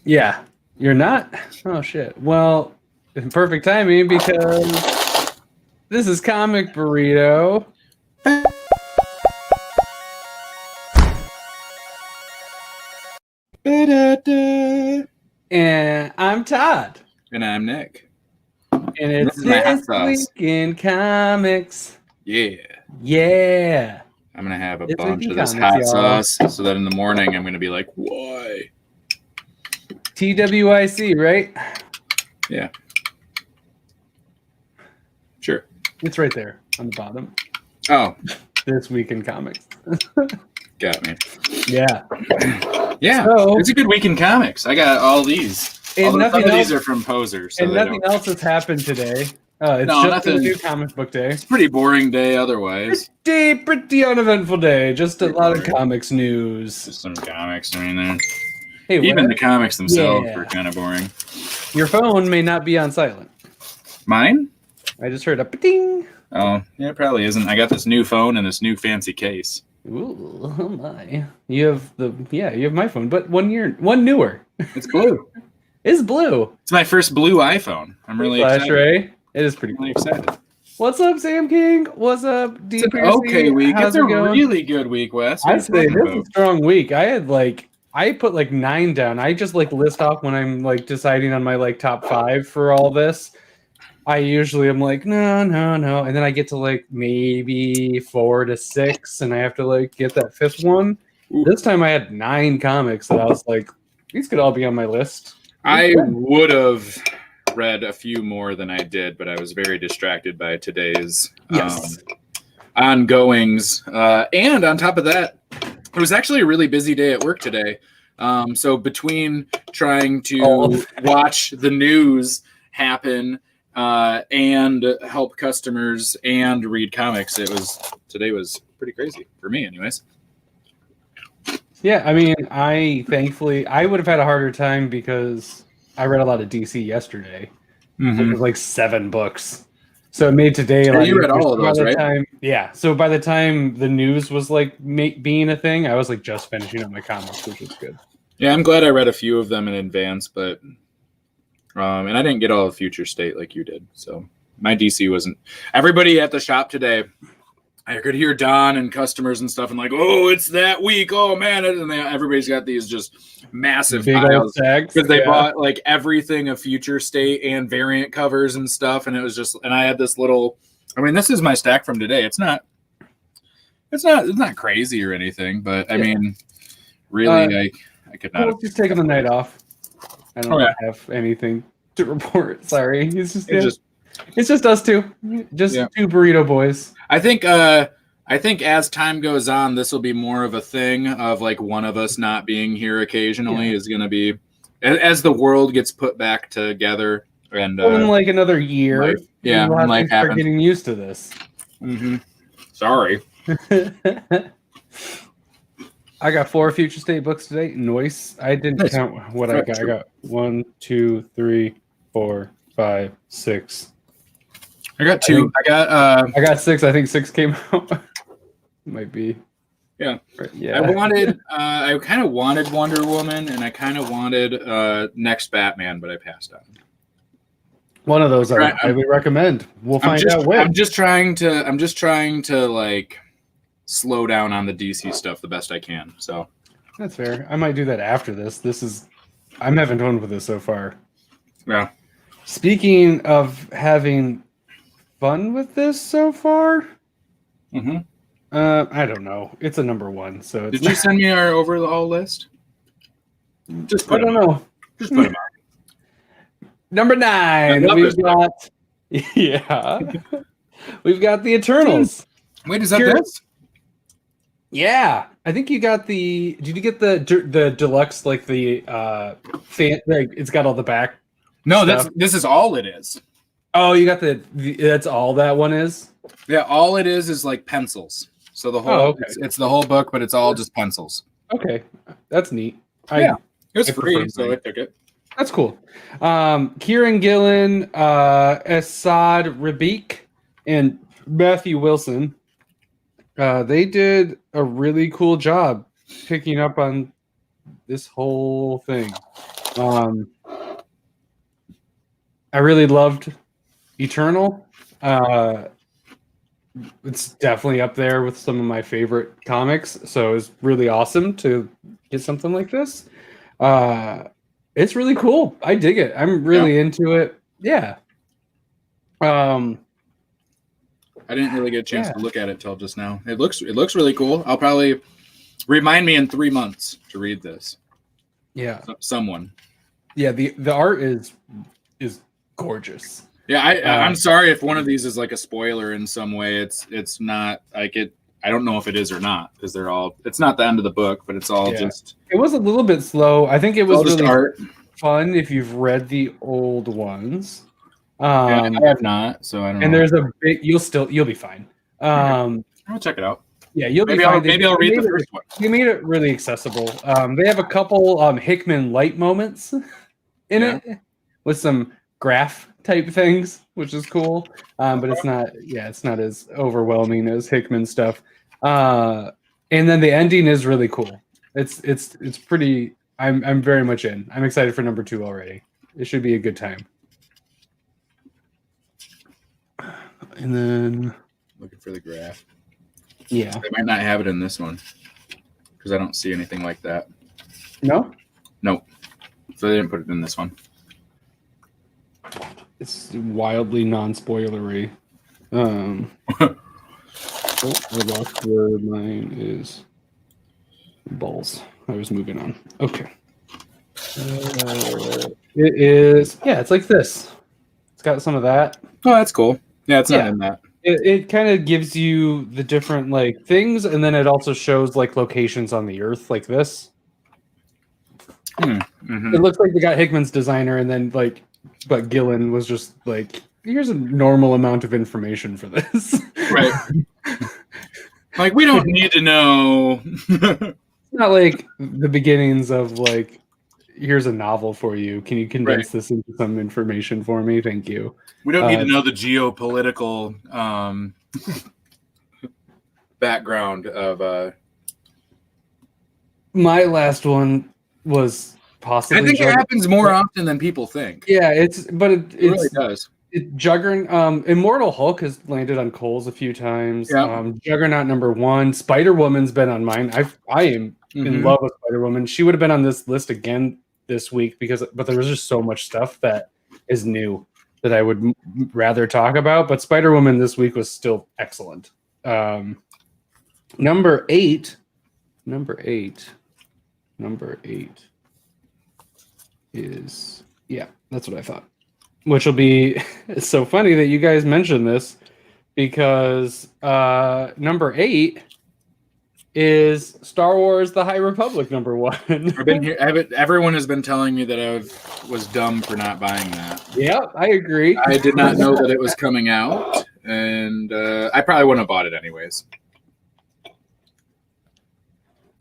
Yeah, you're not? Oh, shit. Well, perfect timing because this is Comic Burrito. And I'm Todd. And I'm Nick. And it's This Week in Comics. Yeah. Yeah. I'm going to have a This bunch of Week in this Comics, hot y'all. sauce so that in the morning I'm going to be like, why? TWIC, right? Yeah. Sure. It's right there on the bottom. Oh. This Week in Comics. Got me. Yeah. Yeah. So, it's a good week in comics. I got all these. And some of these are from Poser. So and nothing else has happened today. It's no, just a new comic book day. It's a pretty boring day otherwise. Pretty uneventful day. Just a lot of comics news. Just some comics. I mean, hey, even the comics themselves were kind of boring. Your phone may not be on silent. Mine? I just heard a ding. Oh, yeah, it probably isn't. I got this new phone and this new fancy case. Ooh, oh my! You have my phone, but one newer. It's blue. It's blue. It's my first blue iPhone. I'm really excited. Ray. It is pretty cool. Excited. What's up, Sam King? What's up, D? It's an okay week. It's a really good week, Wes. I'd say this is a strong week. I put like 9 down. I just like list off when I'm like deciding on my like top 5 for all this. I usually am like, no. And then I get to like maybe 4 to 6 and I have to like get that 5th one. Ooh. This time I had 9 comics that I was like, these could all be on my list. I would have read a few more than I did, but I was very distracted by today's ongoings. And on top of that, it was actually a really busy day at work today. So between trying to watch the news happen and help customers and read comics, today was pretty crazy for me anyways. Yeah, I mean, I would have had a harder time because I read a lot of DC yesterday. Mm-hmm. It was like 7 books. So it made today like you read all of those, right? So by the time the news was like being a thing, I was like just finishing up my comics, which was good. Yeah, I'm glad I read a few of them in advance, but and I didn't get all of Future State like you did. So my DC wasn't. Everybody at the shop today, I could hear Don and customers and stuff and like, oh, it's that week. Oh, man. And everybody's got these just massive big piles because they bought like everything of Future State and variant covers and stuff. And it was just, and I had this little, I mean, this is my stack from today. It's not crazy or anything, but I mean, really, I could not. Just taking the night off. I don't have anything to report. Sorry. It's just us two. Just 2 burrito boys. I think as time goes on, this will be more of a thing of like one of us not being here occasionally is going to be as the world gets put back together and in like another year. Life happens. Start getting used to this. Mm-hmm. Sorry. I got 4 Future State books today. Nice. I didn't count what I got. I got 1, 2, 3, 4, 5, 6. I got 2. I got 6. I think 6 came out. Might be. Yeah. I kind of wanted Wonder Woman and I kind of wanted Next Batman, but I passed on. One of those I would recommend. We'll find out when. I'm just trying to like slow down on the DC stuff the best I can. So that's fair. I might do that after this. I'm having fun with this so far. Yeah. Speaking of having fun with this so far, I don't know. It's a number 1. So did you send me our overall list? Just put them on. Just put them on. Number 9. We've got we've got the Eternals. Wait, is that this? Yeah, I think you got the. Did you get the deluxe like the fan? Like it's got all the back. No, this is all it is. Oh, you got the that's all that one is? Yeah, all it is like pencils. So the whole it's the whole book, but it's all just pencils. Okay. That's neat. It was free, so I took it. That's cool. Kieran Gillen, Assad Rabiq, and Matthew Wilson. They did a really cool job picking up on this whole thing. I really loved Eternal. It's definitely up there with some of my favorite comics, so it's really awesome to get something like this. It's really cool. I dig it. I'm really into it. Yeah. I didn't really get a chance to look at it till just now. It looks really cool. I'll probably remind me in 3 months to read this. Yeah. Someone. Yeah, the art is gorgeous. Yeah, I'm sorry if one of these is like a spoiler in some way. It's not like it. I don't know if it is or not because they're all. It's not the end of the book, but it's all just. It was a little bit slow. I think it was really art. fun if you've read the old ones. Yeah, I have not, so I don't know. And there's a big. You'll be fine. I'll check it out. Yeah, you'll be fine. Maybe I'll read the first one. They made it really accessible. They have a couple Hickman light moments in it with some graph type things, which is cool. But it's not as overwhelming as Hickman stuff. And then the ending is really cool. It's pretty. I'm very much in. I'm excited for number 2 already. It should be a good time. And then looking for the graph. Yeah, they might not have it in this one because I don't see anything like that. No. So they didn't put it in this one. It's wildly non-spoilery. I lost where mine is. Balls. I was moving on. Okay. It is. Yeah, it's like this. It's got some of that. Oh, that's cool. Yeah, it's not in that. It kind of gives you the different like things, and then it also shows like locations on the Earth, like this. Mm-hmm. It looks like they got Hickman's designer, and then but Gillen was just like, here's a normal amount of information for this. Right. Like, we don't need to know. It's not like the beginnings of like, here's a novel for you. Can you condense this into some information for me? Thank you. We don't need to know the geopolitical background of. My last one was possibly. I think it happens more often than people think. Yeah, it really does. Juggernaut, Immortal Hulk has landed on Cole's a few times. Juggernaut #1. Spider-Woman's been on mine. I am in love with Spider-Woman. She would have been on this list again this week but there was just so much stuff that is new that I would rather talk about. But Spider-Woman this week was still excellent. Number eight is that's what I thought. Which will be, it's so funny that you guys mentioned this because number 8 is Star Wars: The High Republic #1. I've been here. Everyone has been telling me that I was dumb for not buying that. Yeah, I agree. I did not know that it was coming out, and I probably wouldn't have bought it anyways.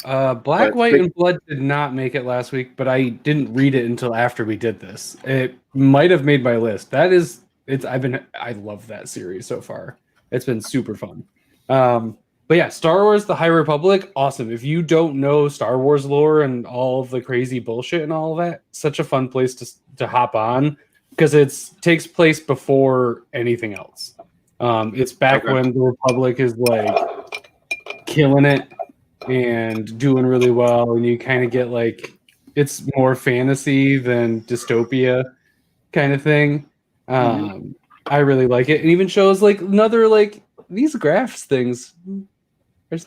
Black, White, and Blood did not make it last week, but I didn't read it until after we did this. It might have made my list. I love that series so far. It's been super fun. But yeah, Star Wars: The High Republic, awesome. If you don't know Star Wars lore and all of the crazy bullshit and all of that, such a fun place to hop on because it takes place before anything else. It's back when the Republic is like killing it and doing really well, and you kind of get like, it's more fantasy than dystopia kind of thing. I really like it. It even shows like another like these graphs things.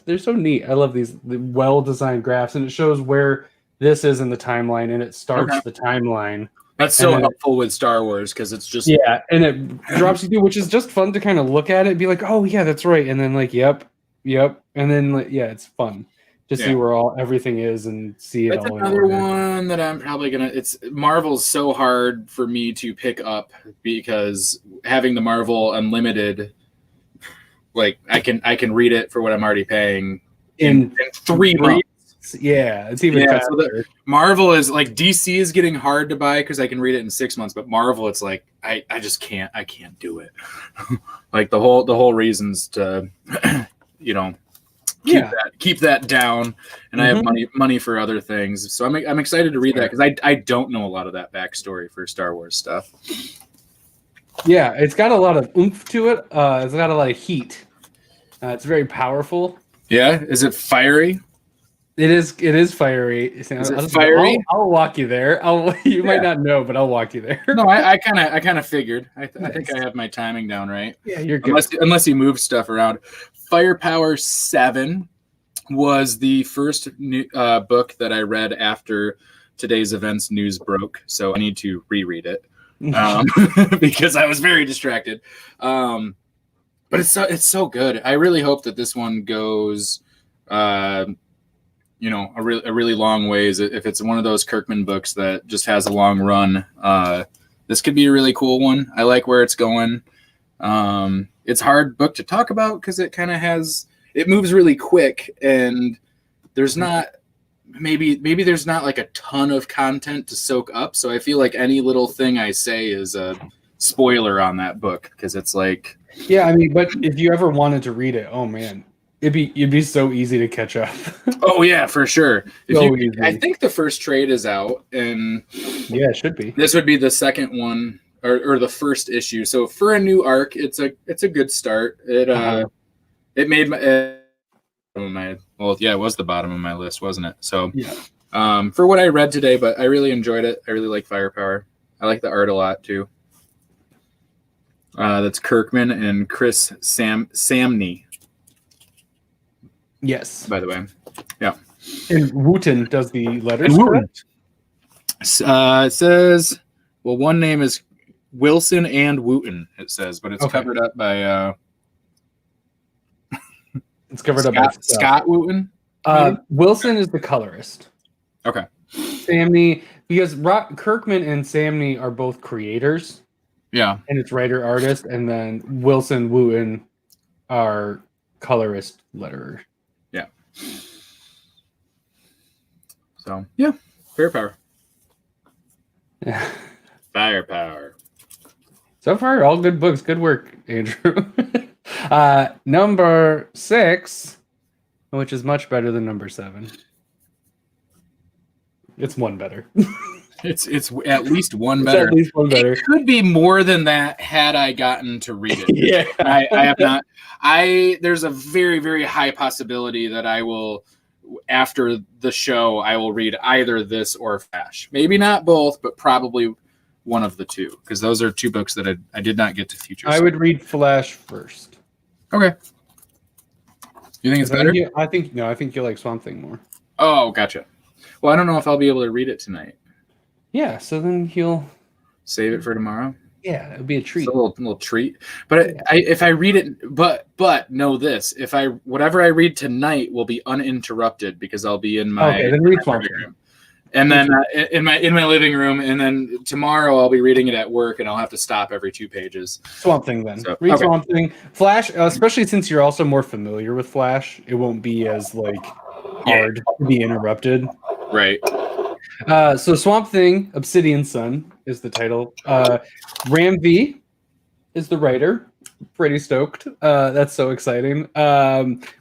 They're so neat. I love the well-designed graphs, and it shows where this is in the timeline, and it starts the timeline. That's so helpful with Star Wars because it's just and it drops you through, which is just fun to kind of look at it and be like, oh yeah, that's right, and then like yep, and then like, it's fun to see where everything is and see it. That's all another one that I'm probably gonna. It's Marvel's so hard for me to pick up because having the Marvel Unlimited. Like I can read it for what I'm already paying in 3 months. Yeah, it's even faster. So Marvel is like DC is getting hard to buy because I can read it in 6 months, but Marvel, it's like I just can't. I can't do it. Like the whole reasons to keep that down, and I have money for other things. So I'm excited to read that because I don't know a lot of that backstory for Star Wars stuff. Yeah, it's got a lot of oomph to it. It's got a lot of heat. It's very powerful. Yeah, is it fiery? It is fiery. Is it fiery? I'll walk you there. You might not know, but I'll walk you there. No, I kind of figured. I think I have my timing down right. Yeah, you're good. Unless you move stuff around. Firepower 7 was the first book that I read after today's events news broke, so I need to reread it because I was very distracted. But it's so good. I really hope that this one goes a really long ways. If it's one of those Kirkman books that just has a long run, this could be a really cool one. I like where it's going. It's a hard book to talk about because it kind of it moves really quick, and there's not maybe there's not like a ton of content to soak up. So I feel like any little thing I say is a spoiler on that book because it's like, yeah, I mean, but if you ever wanted to read it, oh man, it'd be so easy to catch up. Oh yeah, for sure. I think the first trade is out, and yeah, it should be. This would be the second one or the first issue. So for a new arc, it's a good start. It made it was the bottom of my list, wasn't it? So yeah. For what I read today, but I really enjoyed it. I really like Firepower. I like the art a lot too. That's Kirkman and Chris Samney. Yes. By the way. Yeah. And Wooten does the letters. It says, well, one name is Wilson and Wooten, it says, but it's covered up by it's covered up by Scott Wooten. Wilson is the colorist. Okay. Samney, because Kirkman and Samney are both creators. Yeah. And it's writer artist, and then Wilson Wooten are colorist letterer. Yeah. So yeah, Firepower. Yeah. Firepower. So far, all good books. Good work, Andrew. Number 6, which is much better than number 7. It's one better. It's at least one better. At least one better. It could be more than that had I gotten to read it. Yeah. I have not. There's a very, very high possibility that I will, after the show, I will read either this or Flash. Maybe not both, but probably one of the two, because those are two books that I did not get to feature. I would read Flash first. Okay. You think it's better? I think you like Swamp Thing more. Oh, gotcha. Well, I don't know if I'll be able to read it tonight. Yeah, so then you'll save it for tomorrow. Yeah, it'll be a treat. It's a little treat. But if I read it, but know this: whatever I read tonight will be uninterrupted because I'll be in my then read Swamp Thing. And then in my living room, and then tomorrow I'll be reading it at work, and I'll have to stop every 2 pages. Swamp Thing then. So, read Swamp Thing. Flash, especially since you're also more familiar with Flash, it won't be as hard to be interrupted. Right. So Swamp Thing, Obsidian Sun is the title. Ram V is the writer. Pretty stoked. That's so exciting.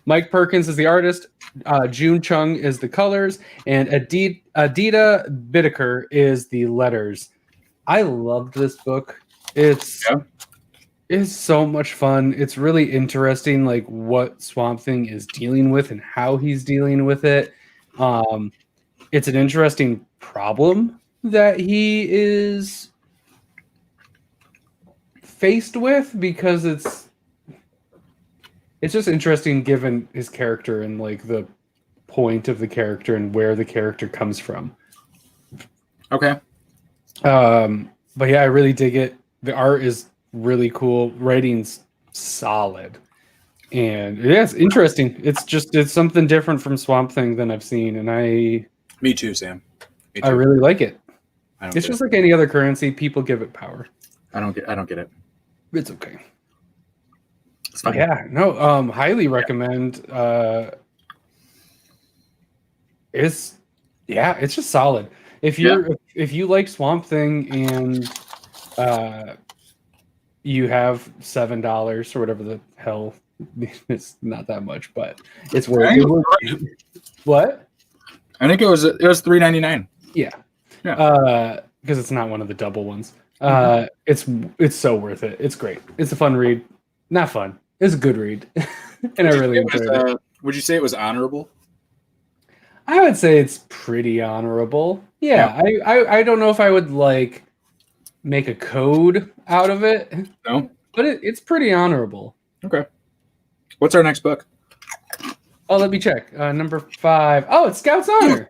Mike Perkins is the artist. June Chung is the colors, and Adita Bittaker is the letters. I loved this book. It's so much fun. It's really interesting, what Swamp Thing is dealing with and how he's dealing with it. It's an interesting problem that he is faced with because it's just interesting given his character and the point of the character and where the character comes from. Okay. But yeah, I really dig it. The art is really cool. Writing's solid. And yeah, it's interesting. It's something different from Swamp Thing than I've seen, and Me too, Sam. Me too. I really like it. It's just it. like any other currency. People give it power. I don't get it. It's okay. It's fine. Yeah, no, highly recommend. It's just solid. If you like Swamp Thing and you have $7 or whatever the hell It's not that much, but it's worth it. What? I think it was $3.99. Yeah. Yeah. Because it's not one of the double ones. It's so worth it. It's great. It's a fun read. Not fun. It's a good read. And I really enjoyed it. Would you say it was honorable? I would say it's pretty honorable. Yeah. I don't know if I would like make a code out of it. No. But it's pretty honorable. Okay. What's our next book? Oh, let me check. Number 5. Oh, it's Scout's Honor.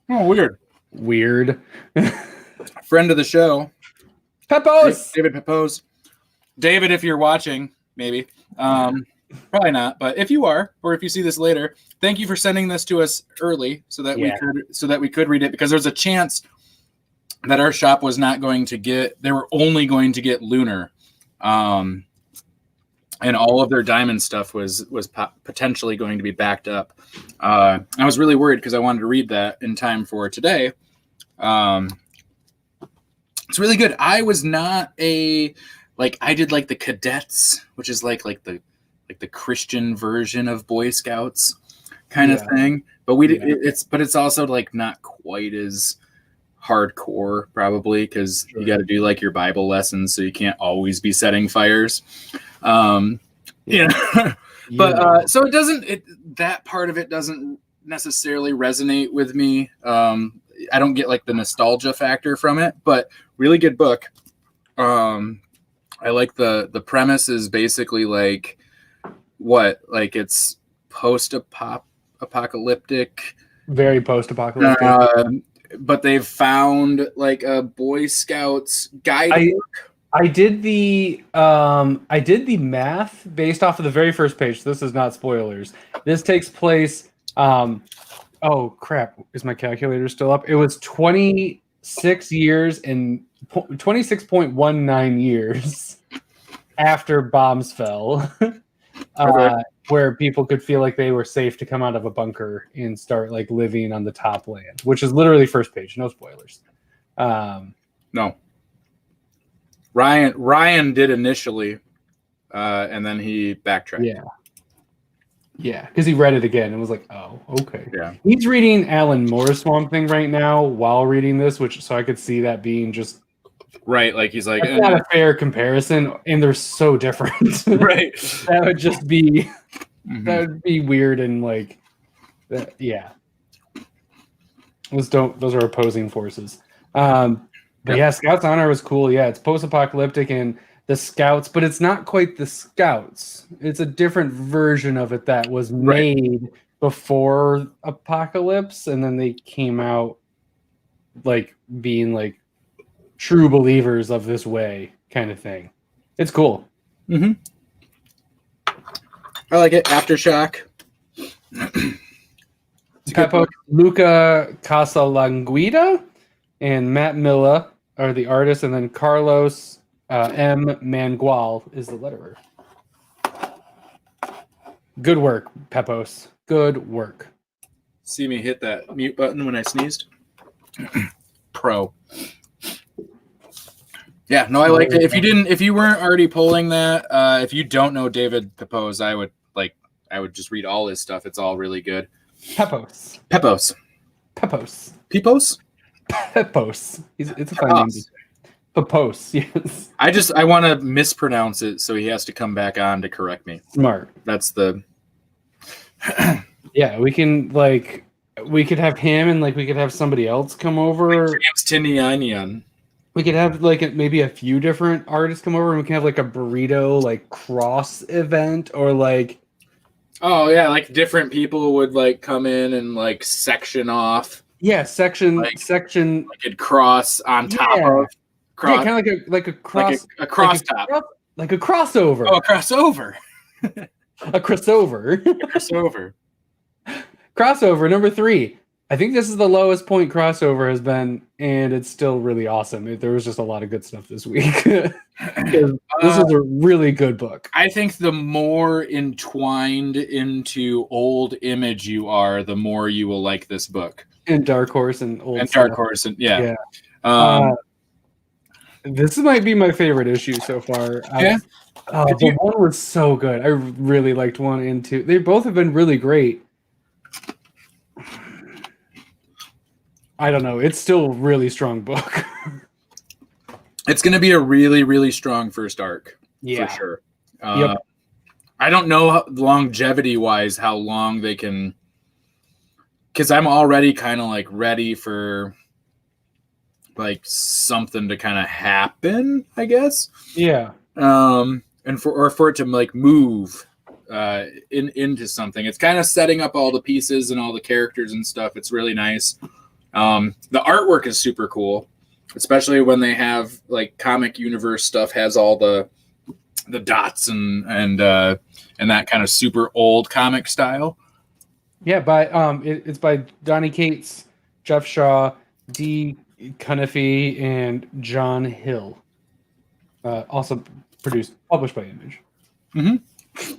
Oh, weird. Weird. Friend of the show. Pepos. David Pepos. David, if you're watching, maybe. Probably not, but if you are, or if you see this later, thank you for sending this to us early so that we could read it, because there's a chance that our shop was not going to get, they were only going to get Lunar. And all of their diamond stuff was potentially going to be backed up. I was really worried because I wanted to read that in time for today. It's really good. I was not I did like the cadets, which is like the Christian version of Boy Scouts kind of thing. But it's also like not quite as hardcore probably, because you got to do like your Bible lessons, so you can't always be setting fires. But so that part of it doesn't necessarily resonate with me. I don't get like the nostalgia factor from it, but really good book. I like the premise is basically like it's post-apocalyptic, very post-apocalyptic. But they've found like a Boy Scouts guidebook. I did the math based off of the very first page. So this is not spoilers. This takes place. Oh crap! Is my calculator still up? It was 26 years and 26.19 years after bombs fell, where people could feel like they were safe to come out of a bunker and start like living on the top land, which is literally first page. No spoilers. No. Ryan did initially, and then he backtracked. Yeah, because he read it again and was like, "Oh, okay." Yeah, he's reading Alan Moore's Swamp Thing right now while reading this, so I could see that being just right. Like he's like, that's not a fair comparison, and they're so different. Right. That would just be that would be weird and like, yeah. Those are opposing forces. But yeah, Scouts Honor was cool. Yeah, it's post-apocalyptic and the Scouts, but it's not quite the Scouts. It's a different version of it that was made before Apocalypse, and then they came out like being like true believers of this way kind of thing. It's cool. I like it. Aftershock. Peppo, Luca Casalanguida and Matt Milla are the artists, and then Carlos M. Mangual is the letterer. Good work, Pepos. Good work. See me hit that mute button when I sneezed? Pro. Yeah, no, I liked it. If you weren't already pulling that, if you don't know David Pepos, I would just read all his stuff. It's all really good. Pepos. Pepos. Pepos. Pepos? Pepos. It's a fun name. Pepos, yes. I want to mispronounce it, so he has to come back on to correct me. Smart. That's the... Yeah, we could have him, and like we could have somebody else come over. Like James Tinianian. We could have like maybe a few different artists come over, and we can have like a burrito like cross event, or like... Oh yeah, like different people would like come in and like section off. Yeah, section. Like it'd cross on top of. Yeah, kind of like a cross. Like a cross top. Like a crossover. Oh, a crossover. A crossover. Crossover. Crossover number 3. I think this is the lowest point crossover has been, and it's still really awesome. There was just a lot of good stuff this week. This is a really good book. I think the more entwined into old Image you are, the more you will like this book. And Dark Horse and old and Dark Horse and yeah. This might be my favorite issue so far. Oh, but one was so good. I really liked 1 and 2. They both have been really great. I don't know. It's still a really strong book. It's going to be a really, really strong first arc. Yeah. For sure. I don't know longevity-wise how long they can... Because I'm already kind of like ready for like something to kind of happen, I guess. Yeah. And for it to like move into something. It's kind of setting up all the pieces and all the characters and stuff. It's really nice. The artwork is super cool, especially when they have like comic universe stuff has all the dots and that kind of super old comic style. Yeah, it's by Donny Cates, Jeff Shaw, D. Cunniffe, and John Hill. Also published by Image. Mm-hmm.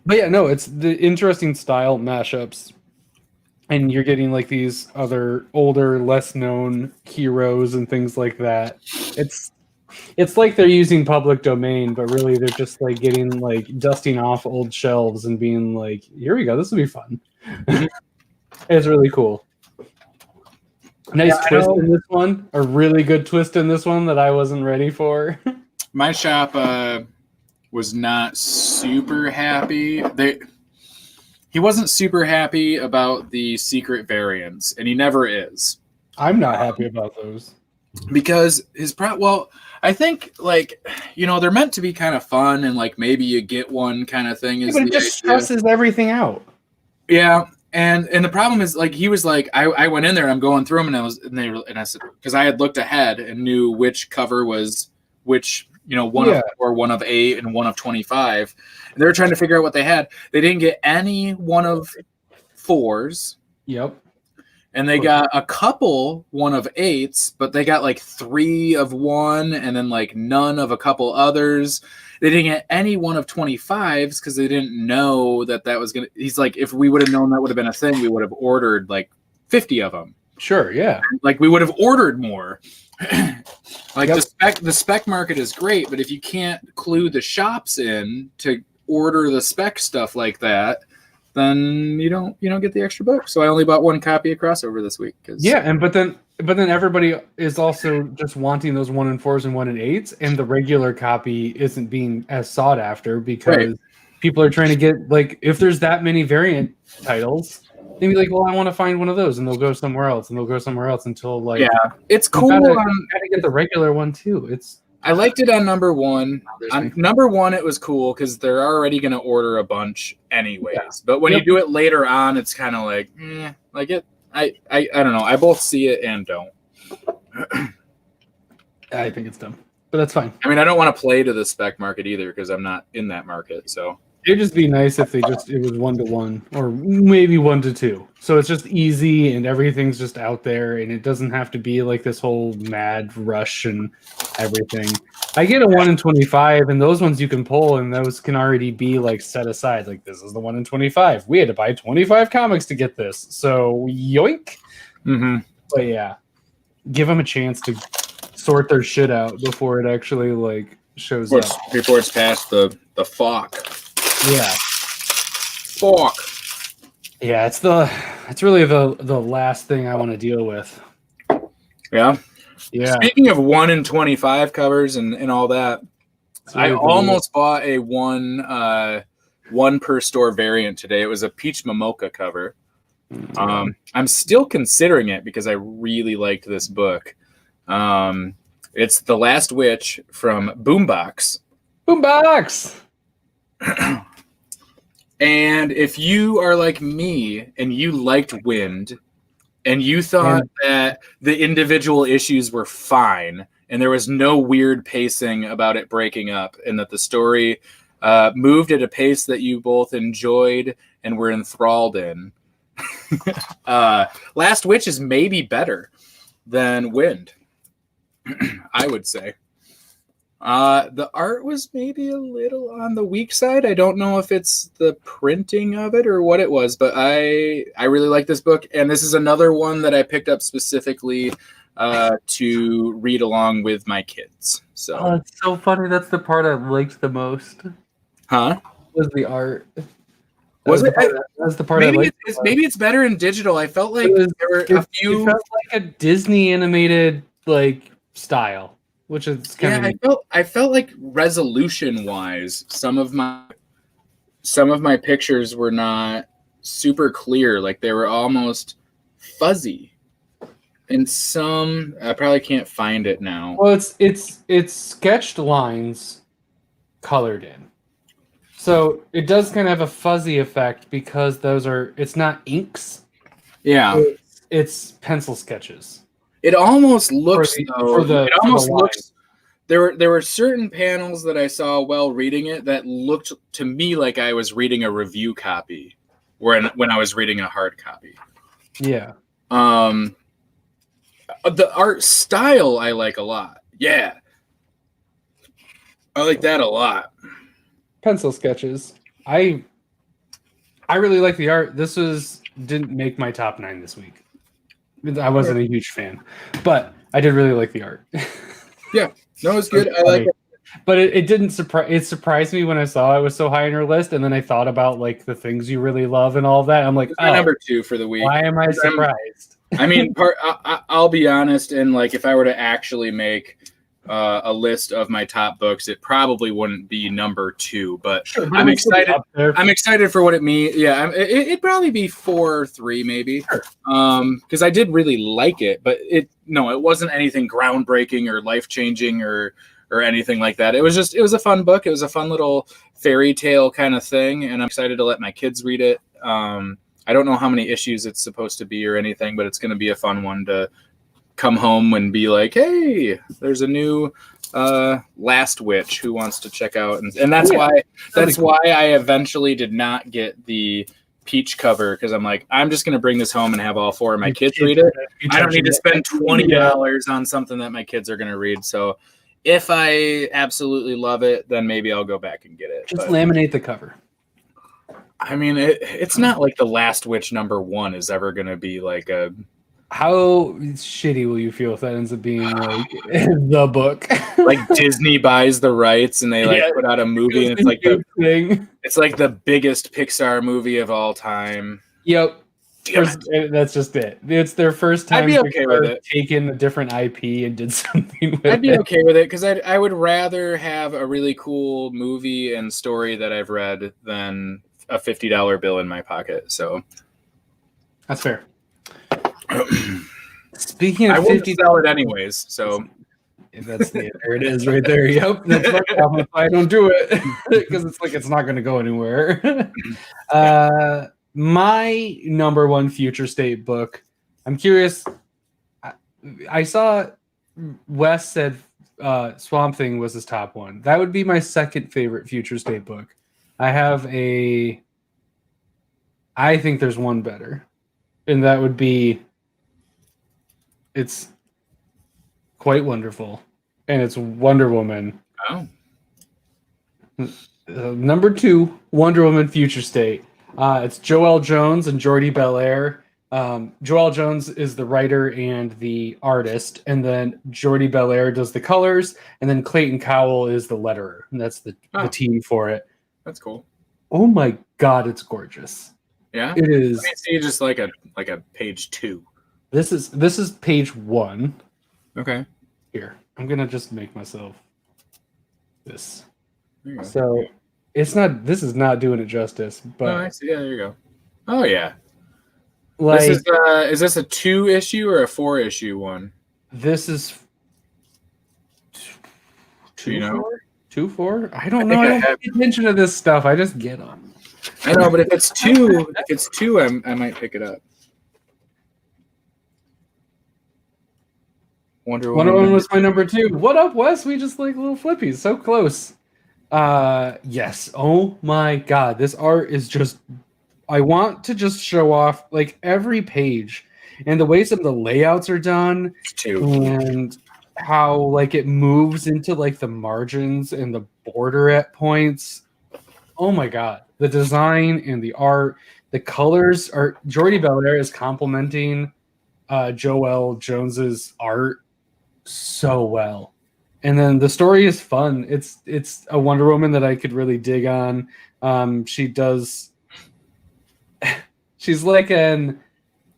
But yeah, no, it's the interesting style mashups. And you're getting like these other older, less known heroes and things like that. It's like they're using public domain, but really they're just like getting like dusting off old shelves and being like, here we go, this will be fun. It's really cool. Nice twist in this one. A really good twist in this one that I wasn't ready for. My shop was not super happy. He wasn't super happy about the secret variants, and he never is. I'm not happy about those. Because I think like, they're meant to be kind of fun and like maybe you get one kind of thing. But it just stresses everything out. Yeah. And the problem is like, he was like, I went in there, I'm going through them and I said, because I had looked ahead and knew which cover was which, one of 4, one of 8, and one of 25. And they were trying to figure out what they had. They didn't get any one of 4s. Yep. And they got a couple one of 8s, but they got like 3 of one and then like none of a couple others. They didn't get any one of 25s because they didn't know that was going to... He's like, if we would have known that would have been a thing, we would have ordered like 50 of them. Sure, yeah. Like we would have ordered more. Like the spec market is great, but if you can't clue the shops in to order the spec stuff like that, then you don't get the extra book. So I only bought 1 copy of Crossover this week. But then everybody is also just wanting those 1 and 4s and 1 and 8s, and the regular copy isn't being as sought after because people are trying to get like, if there's that many variant titles, they'd be like, well, I want to find one of those, and they'll go somewhere else, until like, it's cool. Gotta get the regular one too. I liked it on number 1. On number 1, it was cool because they're already going to order a bunch anyways. Yeah. But when you do it later on, it's kind of like, like it. I don't know. I both see it and don't. I think it's dumb, but that's fine. I mean, I don't want to play to the spec market either because I'm not in that market. So it'd just be nice if it was 1-to-1 or maybe 1-to-2. So it's just easy and everything's just out there, and it doesn't have to be like this whole mad rush and everything. I get a 1 in 25, and those ones you can pull, and those can already be like set aside. Like, this is the 1 in 25. We had to buy 25 comics to get this, so yoink. Mm-hmm. But yeah, give them a chance to sort their shit out before it actually like shows up. Before it's past the fuck. Yeah. Fuck. Yeah, it's really the last thing I want to deal with. Yeah. Yeah. Speaking of 1 in 25 covers and all that, I almost bought a one per store variant today. It was a Peach Momoka cover. I'm still considering it because I really liked this book. It's The Last Witch from Boombox. Boombox! And if you are like me and you liked Wind and you thought that the individual issues were fine and there was no weird pacing about it breaking up and that the story moved at a pace that you both enjoyed and were enthralled in, Last Witch is maybe better than Wind, I would say. The art was maybe a little on the weak side. I don't know if it's the printing of it or what it was, but I really like this book. And this is another one that I picked up specifically to read along with my kids. So Oh, it's so funny. That's the part I liked the most. huh? Was the art. Was it? That's the part I Maybe liked. maybe it's better in digital. I felt like It there were a few. It felt like a Disney animated like style, which is kind of I felt like resolution wise, some of my pictures were not super clear. Like they were almost fuzzy. And some I probably can't find it now. well, it's sketched lines colored in. So it does kind of have a fuzzy effect because it's not inks. Yeah. It's pencil sketches. It almost looks it almost looks there were certain panels that I saw while reading it that looked to me like I was reading a review copy when I was reading a hard copy. Yeah. The art style I like a lot. Yeah. I like that a lot. Pencil sketches. I really like the art. Didn't make my top 9 this week. I wasn't a huge fan, but I did really like the art. Yeah, no, it's good. I like it. But it didn't surprise. It surprised me when I saw it was so high on your list, and then I thought about like the things you really love and all of that. I'm like, my number 2 for the week. Why am I surprised? I mean, I'll be honest, and like if I were to actually make a list of my top books, it probably wouldn't be number 2, but sure, I'm excited. I'm excited for what it means. Yeah, it'd probably be 4 or 3 maybe. Sure. Because I did really like it, but it wasn't anything groundbreaking or life-changing or anything like that. It was a fun book. It was a fun little fairy tale kind of thing, and I'm excited to let my kids read it. I don't know how many issues it's supposed to be or anything, but it's going to be a fun one to come home and be like, hey, there's a new Last Witch who wants to check out, and that's why I eventually did not get the peach cover, because I'm like, I'm just going to bring this home and have all 4 of my kids read it. I don't need to spend $20 on something that my kids are going to read. So if I absolutely love it, then maybe I'll go back and get it. Just laminate the cover. I mean, it's not like the Last Witch #1 is ever going to be like a... How shitty will you feel if that ends up being like the book? Like Disney buys the rights and they put out a movie, and it's like it's like the biggest Pixar movie of all time. Yep. That's just it. It's their first time. I'd be okay with it. Taking a different IP and did something with it. I'd be okay with it because I would rather have a really cool movie and story that I've read than a $50 bill in my pocket. So that's fair. Speaking of, I wouldn't sell it anyways. So there it is, right there. Yep, that's my problem if I don't do it, because it's like it's not going to go anywhere. My number 1 future state book. I'm curious. I saw Wes said Swamp Thing was his top 1. That would be my second favorite future state book. I think there's one better, and that would be. It's quite wonderful, and it's Wonder Woman. Oh. Number 2, Wonder Woman Future State. It's Joelle Jones and Jordi Belair. Joelle Jones is the writer and the artist, and then Jordi Belair does the colors, and then Clayton Cowell is the letterer, and that's the team for it. That's cool. Oh my god, it's gorgeous. Yeah, it is. Let me see just like a page 2. This is page 1. Okay. Here, I'm gonna just make myself this. So it's not. This is not doing it justice. But I see. Yeah, there you go. Oh yeah. Like, is this a 2-issue or a 4-issue one? This is 2, 4. I don't know. I don't pay attention to this stuff. I just get them. I know, but if it's 2, I might pick it up. Wonder Woman was my number 2. What up, Wes? We just like little flippies. So close. Yes. Oh my god. This art is just... I want to just show off like every page and the way some of the layouts are done and how like it moves into like the margins and the border at points. Oh my god. The design and the art, the colors are... Jordi Belair is complementing Joelle Jones's art so well. And then the story is fun. It's a Wonder Woman that I could really dig on. She's like an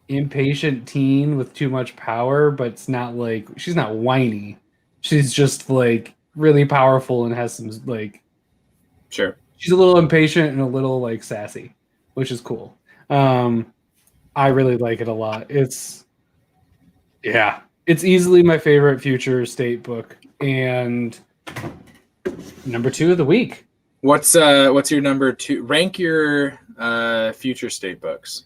impatient teen with too much power, but it's not like she's not whiny. She's just like really powerful and has some like Sure. She's a little impatient and a little like sassy, which is cool. I really like it a lot. It's easily my favorite future state book and number 2 of the week. What's your number 2? Rank your future state books.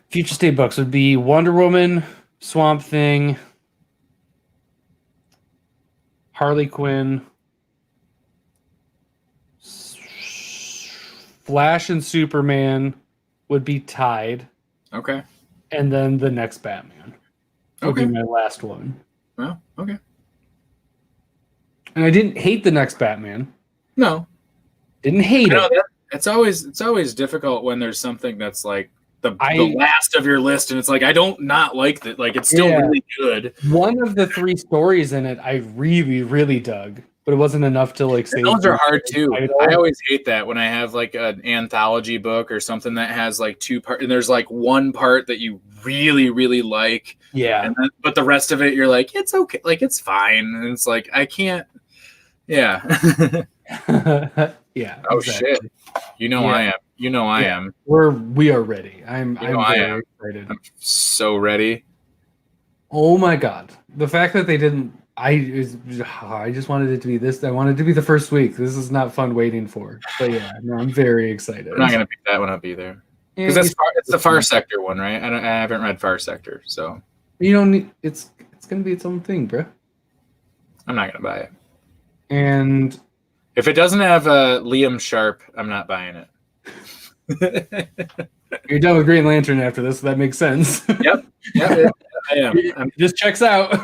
Future state books would be Wonder Woman, Swamp Thing, Harley Quinn, Flash and Superman would be tied. Okay. And then the next Batman would be my last one. Well, okay. And I didn't hate the next Batman. No. Didn't hate it. It's always difficult when there's something that's like the last of your list, and it's like I don't not like that. Like it's still really good. One of the 3 stories in it I really, really dug, but it wasn't enough to like say. Those are hard too. I always hate that when I have like an anthology book or something that has like 2 parts, and there's like one part that you really, really like. Yeah. But the rest of it, you're like, it's okay, like it's fine, and it's like I can't. Yeah. Yeah. Oh shit. You know I am. You know I am. We are ready. I'm very excited. I'm so ready. Oh my god. The fact that they didn't I just wanted it to be this. I wanted it to be the first week. This is not fun waiting for. But yeah, no, I'm very excited. I'm not gonna pick that one up either. Because it's the Far Sector one, right? I haven't read Far Sector, so you don't need it's gonna be its own thing, bro. I'm not gonna buy it. And if it doesn't have Liam Sharp, I'm not buying it. You're done with Green Lantern after this, so that makes sense. Yep, I am. It just checks out.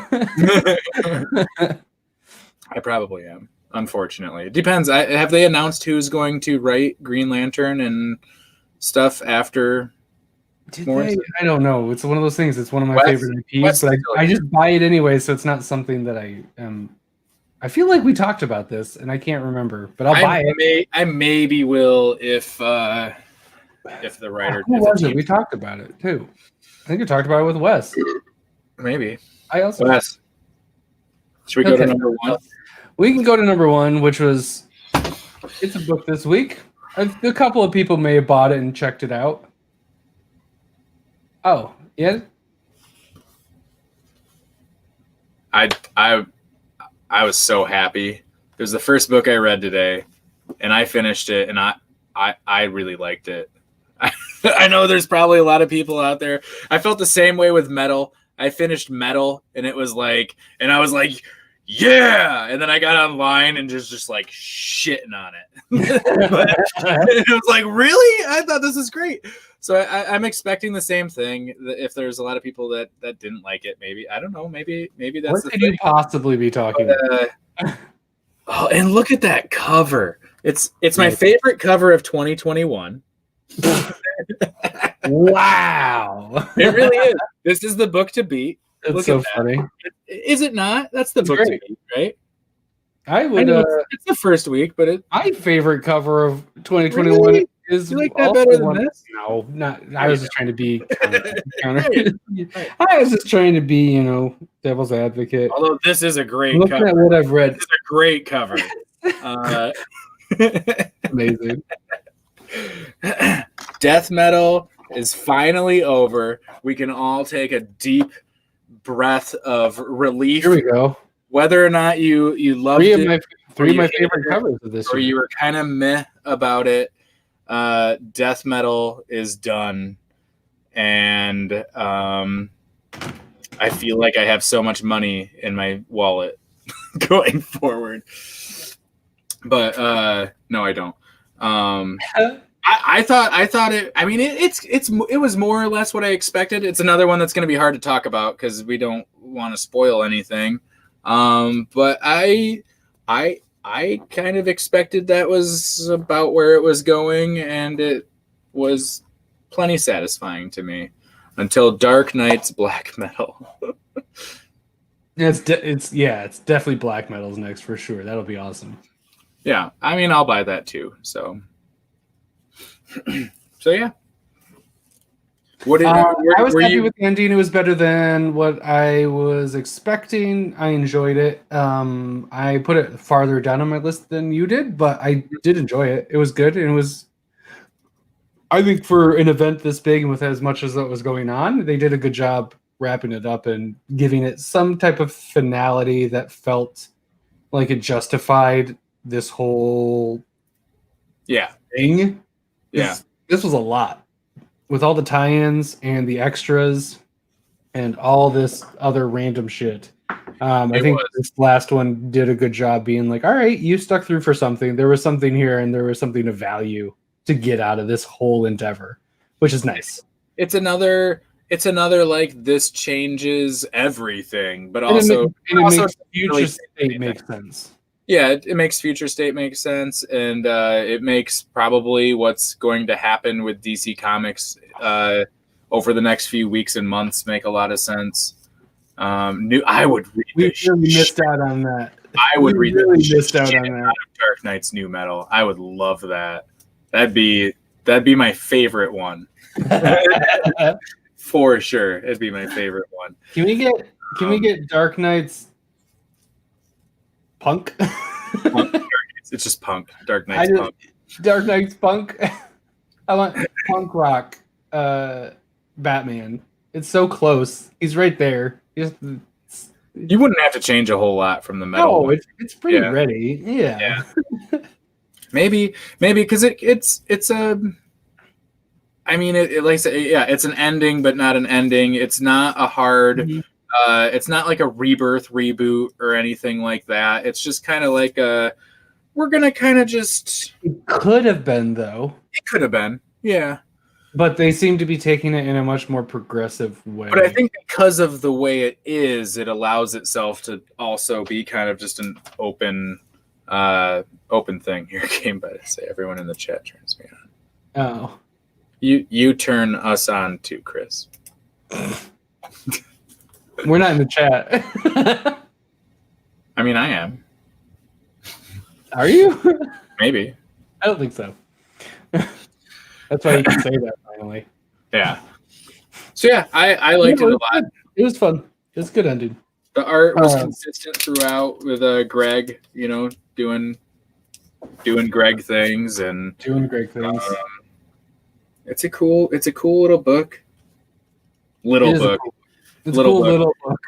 I probably am. Unfortunately, it depends. Have they announced who's going to write Green Lantern and stuff after? I don't know. It's one of those things. It's one of my favorite IPs, but I just buy it anyway, so it's not something that I feel like we talked about this, and I can't remember, but I'll buy it. I maybe will if the writer. Who was it? We talked about it too. I think we talked about it with Wes. Maybe. Wes. Should we go to number 1? We can go to number 1, which was it's a book this week. A couple of people may have bought it and checked it out. Oh, yeah. I was so happy. It was the first book I read today, and I finished it, and I really liked it. I know there's probably a lot of people out there. I felt the same way with Metal. I finished Metal, and it was like, and I was like, yeah! And then I got online and just like shitting on it. But it was like, really? I thought this is great. So I'm expecting the same thing. If there's a lot of people that didn't like it, maybe I don't know. Maybe that's what could you possibly be talking about? Oh, and look at that cover! It's my favorite cover of 2021. Wow, it really is. This is the book to beat. It's so funny. Is it not? That's the book to beat, right? I would. It's the first week, but my favorite cover of 2021 really? Is you like that better than this? No, not. I was just trying to be counter. I was just trying to be, devil's advocate. Although this is a great Look cover. At what I've read. This is a great cover. Amazing. Death Metal is finally over. We can all take a deep breath of relief. Here we go. Whether or not you loved it, three of my favorite covers of this or year. you were kind of meh about it. Death Metal is done, and I feel like I have so much money in my wallet going forward. But no, I don't. I thought it. I mean, it was more or less what I expected. It's another one that's going to be hard to talk about because we don't want to spoil anything. But I kind of expected that was about where it was going, and it was plenty satisfying to me. until Dark Knight's black metal. It's definitely black metal's next for sure. That'll be awesome. Yeah, I mean, I'll buy that too. So yeah. I was happy with the ending. It was better than what I was expecting. I enjoyed it. I put it farther down on my list than you did, but I did enjoy it. It was good, and it was. I think for an event this big and with as much as that was going on, they did a good job wrapping it up and giving it some type of finality that felt like it justified this whole thing. Yeah. This was a lot. With all the tie-ins and the extras and all this other random shit. I think this last one did a good job being like, all right, you stuck through for something. There was something here and there was something of value to get out of this whole endeavor, which is nice. It's another like this changes everything, but also future state makes sense. Yeah, it makes future state make sense, and it makes probably what's going to happen with DC Comics over the next few weeks and months make a lot of sense. I would read. We really missed out on that. I would read. Really missed out on that. Dark Knight's new metal. I would love that. That'd be my favorite one. For sure, it'd be my favorite one. Can we get Dark Knight's punk? It's just punk. Dark Knight's punk. Dark Knight's punk. I want punk rock Batman. It's so close. He's right there. You wouldn't have to change a whole lot from the metal. No, it's pretty ready. Yeah. maybe because it's a. I mean, it like it's an ending, but not an ending. It's not a hard. Mm-hmm. It's not like a rebirth reboot or anything like that. It's just kind of like we're gonna kind of just. It could have been though. It could have been, yeah. But they seem to be taking it in a much more progressive way. But I think because of the way it is, it allows itself to also be kind of just an open thing. Here came by to say everyone in the chat turns me on. Oh. You turn us on too, Chris. We're not in the chat. I mean, I am. Are you? Maybe. I don't think so. That's why you can say that finally. Yeah. So yeah, I liked it a lot. It was fun. It was good ending. The art was consistent throughout with Greg, doing Greg things and doing Greg things. It's a cool little book. It's a cool little book.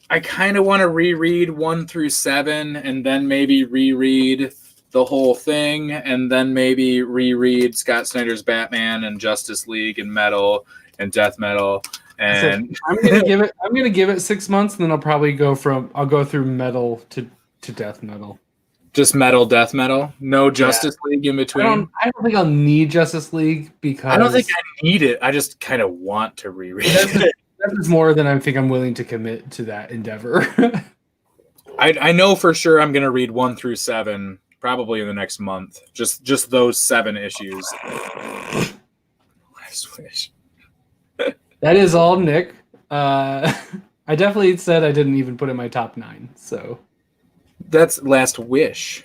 I kind of want to reread 1 through 7 and then maybe reread the whole thing and then maybe reread Scott Snyder's Batman and Justice League and Metal and Death Metal. And I'm gonna give it 6 months and then I'll probably go through Metal to Death Metal. Just Metal, Death Metal? No Justice League in between? I don't think I'll need Justice League because... I don't think I need it. I just kind of want to reread it. That's more than I think I'm willing to commit to that endeavor. I know for sure I'm going to read 1 through 7 probably in the next month. Just those 7 issues. Last wish. That is all, Nick. I definitely said I didn't even put it in my top 9, so... That's Last Wish.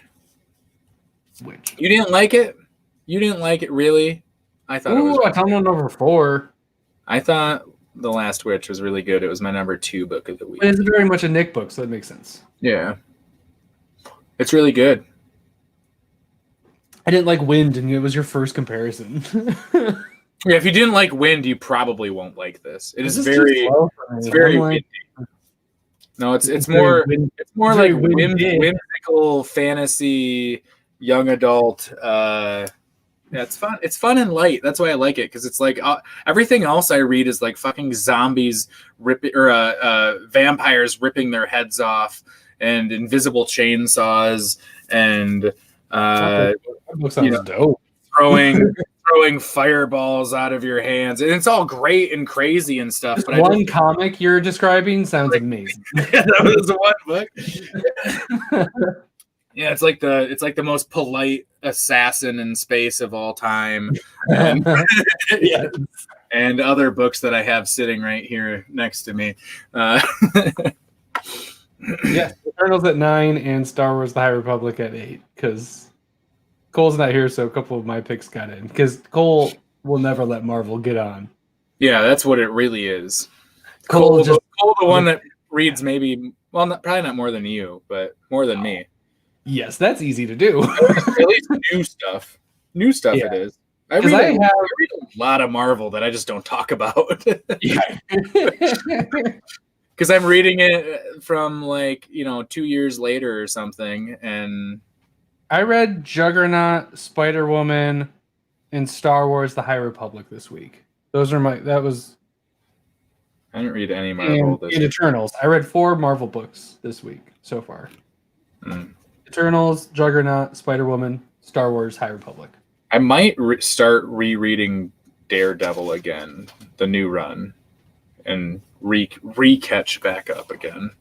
Which you didn't like it? You didn't like it, really? I thought it was. I found it over 4. I thought The Last Witch was really good. It was my number 2 book of the week. It's very much a Nick book, so that makes sense. Yeah, it's really good. I didn't like Wind, and it was your first comparison. Yeah, if you didn't like Wind, you probably won't like this. It is very windy. No, it's more like whimsical fantasy, young adult. Yeah, it's fun. It's fun and light. That's why I like it, because it's like everything else I read is like fucking zombies vampires ripping their heads off and invisible chainsaws and dope. Throwing fireballs out of your hands, and it's all great and crazy and stuff. But one comic you're describing sounds amazing. That was one book. Yeah, it's like the most polite assassin in space of all time. Yes. and other books that I have sitting right here next to me. Yeah, Eternals at 9 and Star Wars: The High Republic at 8 because Cole's not here, so a couple of my picks got in because Cole will never let Marvel get on. Yeah, that's what it really is. Cole the one that reads maybe, well, probably not more than you, but more than me. Yes, that's easy to do. At least new stuff. New stuff Yeah. it is. I read a lot of Marvel that I just don't talk about. Yeah. Because I'm reading it from 2 years later or something, and I read Juggernaut, Spider-Woman, and Star Wars: The High Republic this week. I didn't read any Marvel this week. Eternals. I read 4 Marvel books this week so far. Eternals, Juggernaut, Spider-Woman, Star Wars: High Republic. I might start rereading Daredevil again, the new run, and re-catch back up again.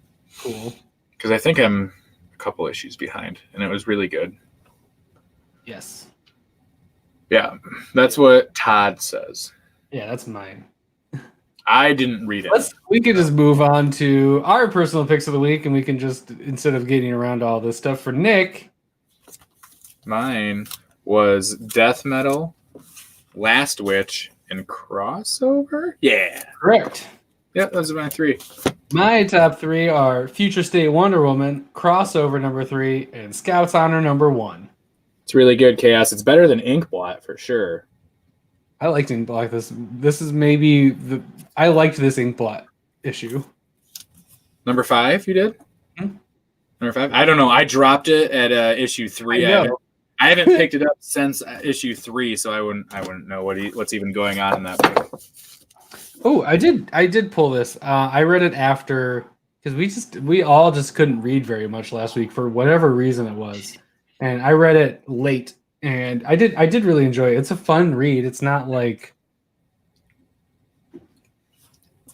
Cool. Because I think I'm a couple issues behind, and it was really good. Yes. Yeah, that's what Todd says. Yeah, that's mine. I didn't read it. We can just move on to our personal picks of the week, and we can just, instead of getting around all this stuff for Nick. Mine was Death Metal, Last Witch, and Crossover? Yeah. Correct. Yep, those are my 3. My top 3 are Future State Wonder Woman, Crossover number 3, and Scout's Honor number 1. It's really good, Chaos. It's better than Inkblot for sure. I liked Inkblot. This is maybe I liked this Inkblot issue. Number 5, you did? Number 5? I don't know. I dropped it at issue 3. I haven't picked it up since issue 3, so I wouldn't know what's even going on in that book. Oh, I did pull this. I read it after because we all just couldn't read very much last week for whatever reason it was, and I read it late, and I did really enjoy it. It's a fun read. It's not like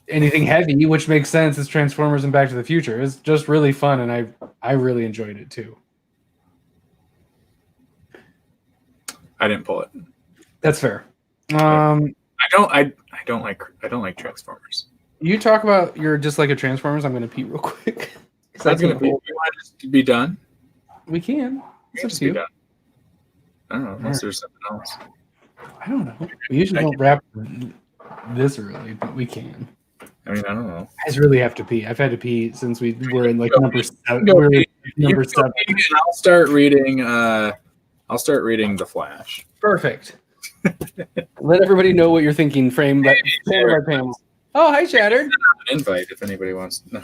anything heavy, which makes sense. It's Transformers and Back to the Future. It's just really fun, and I really enjoyed it too. I didn't pull it. That's fair. I don't like Transformers. You talk about you're just like a Transformers. I'm going to pee real quick. That's going to be. You want to be done? We can. We can just be done. I don't know. Unless there's something else. I don't know. We usually don't wrap this early, but we can. I mean, I don't know. I just really have to pee. I've had to pee since we were in like number 7. Number 7. I'll start reading. The Flash. Perfect. Let everybody know what you're thinking. Frame by panels. Oh, hi, Shattered. An invite if anybody wants to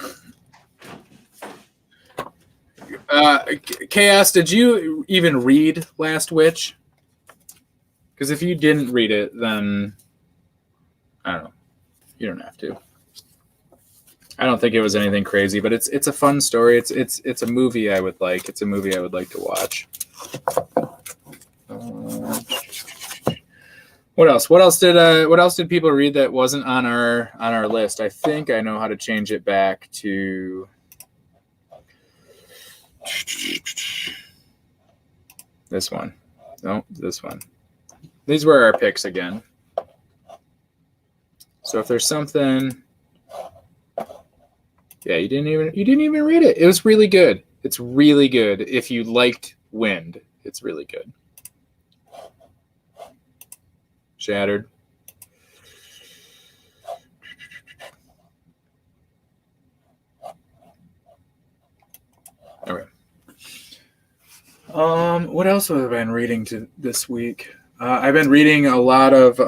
know. Chaos, did you even read Last Witch? Because if you didn't read it, then I don't know. You don't have to. I don't think it was anything crazy, but it's a fun story. It's a movie I would like. It's a movie I would like to watch. What else? What else did people read that wasn't on our list? I think I know how to change it back to this one. No, this one. These were our picks again. So if there's something, yeah, you didn't even read it. It was really good. It's really good. If you liked Wind, it's really good. Shattered. Okay. What else have I been reading this week? I've been reading a lot of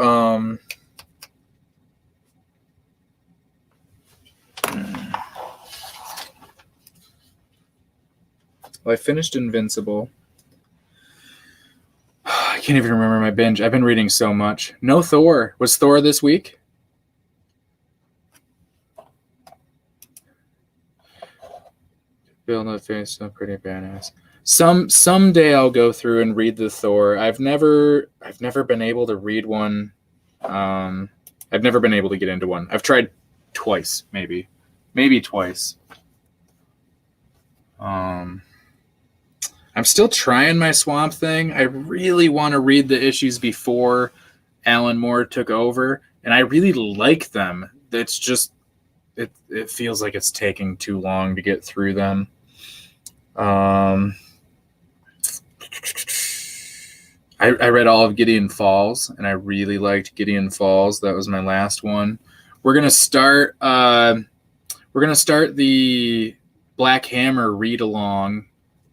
I finished Invincible. I can't even remember my binge. I've been reading so much. No Thor. Was Thor this week? Bill No Face, so pretty badass. Someday I'll go through and read the Thor. I've never been able to read one. I've never been able to get into one. I've tried twice, maybe twice. I'm still trying my Swamp Thing. I really want to read the issues before Alan Moore took over, and I really like them. It's just it feels like it's taking too long to get through them. I read all of Gideon Falls, and I really liked Gideon Falls. That was my last one. We're gonna start the Black Hammer read along.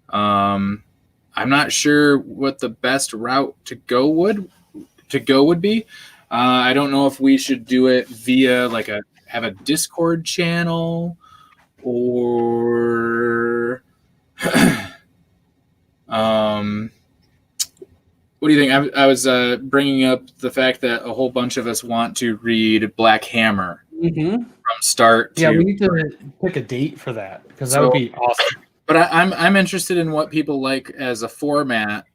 I'm not sure what the best route to go would be. I don't know if we should do it via have a Discord channel, or what do you think? I was bringing up the fact that a whole bunch of us want to read Black Hammer from start to... Yeah, we need to pick a date for that, because that would be awesome. But I'm interested in what people like as a format.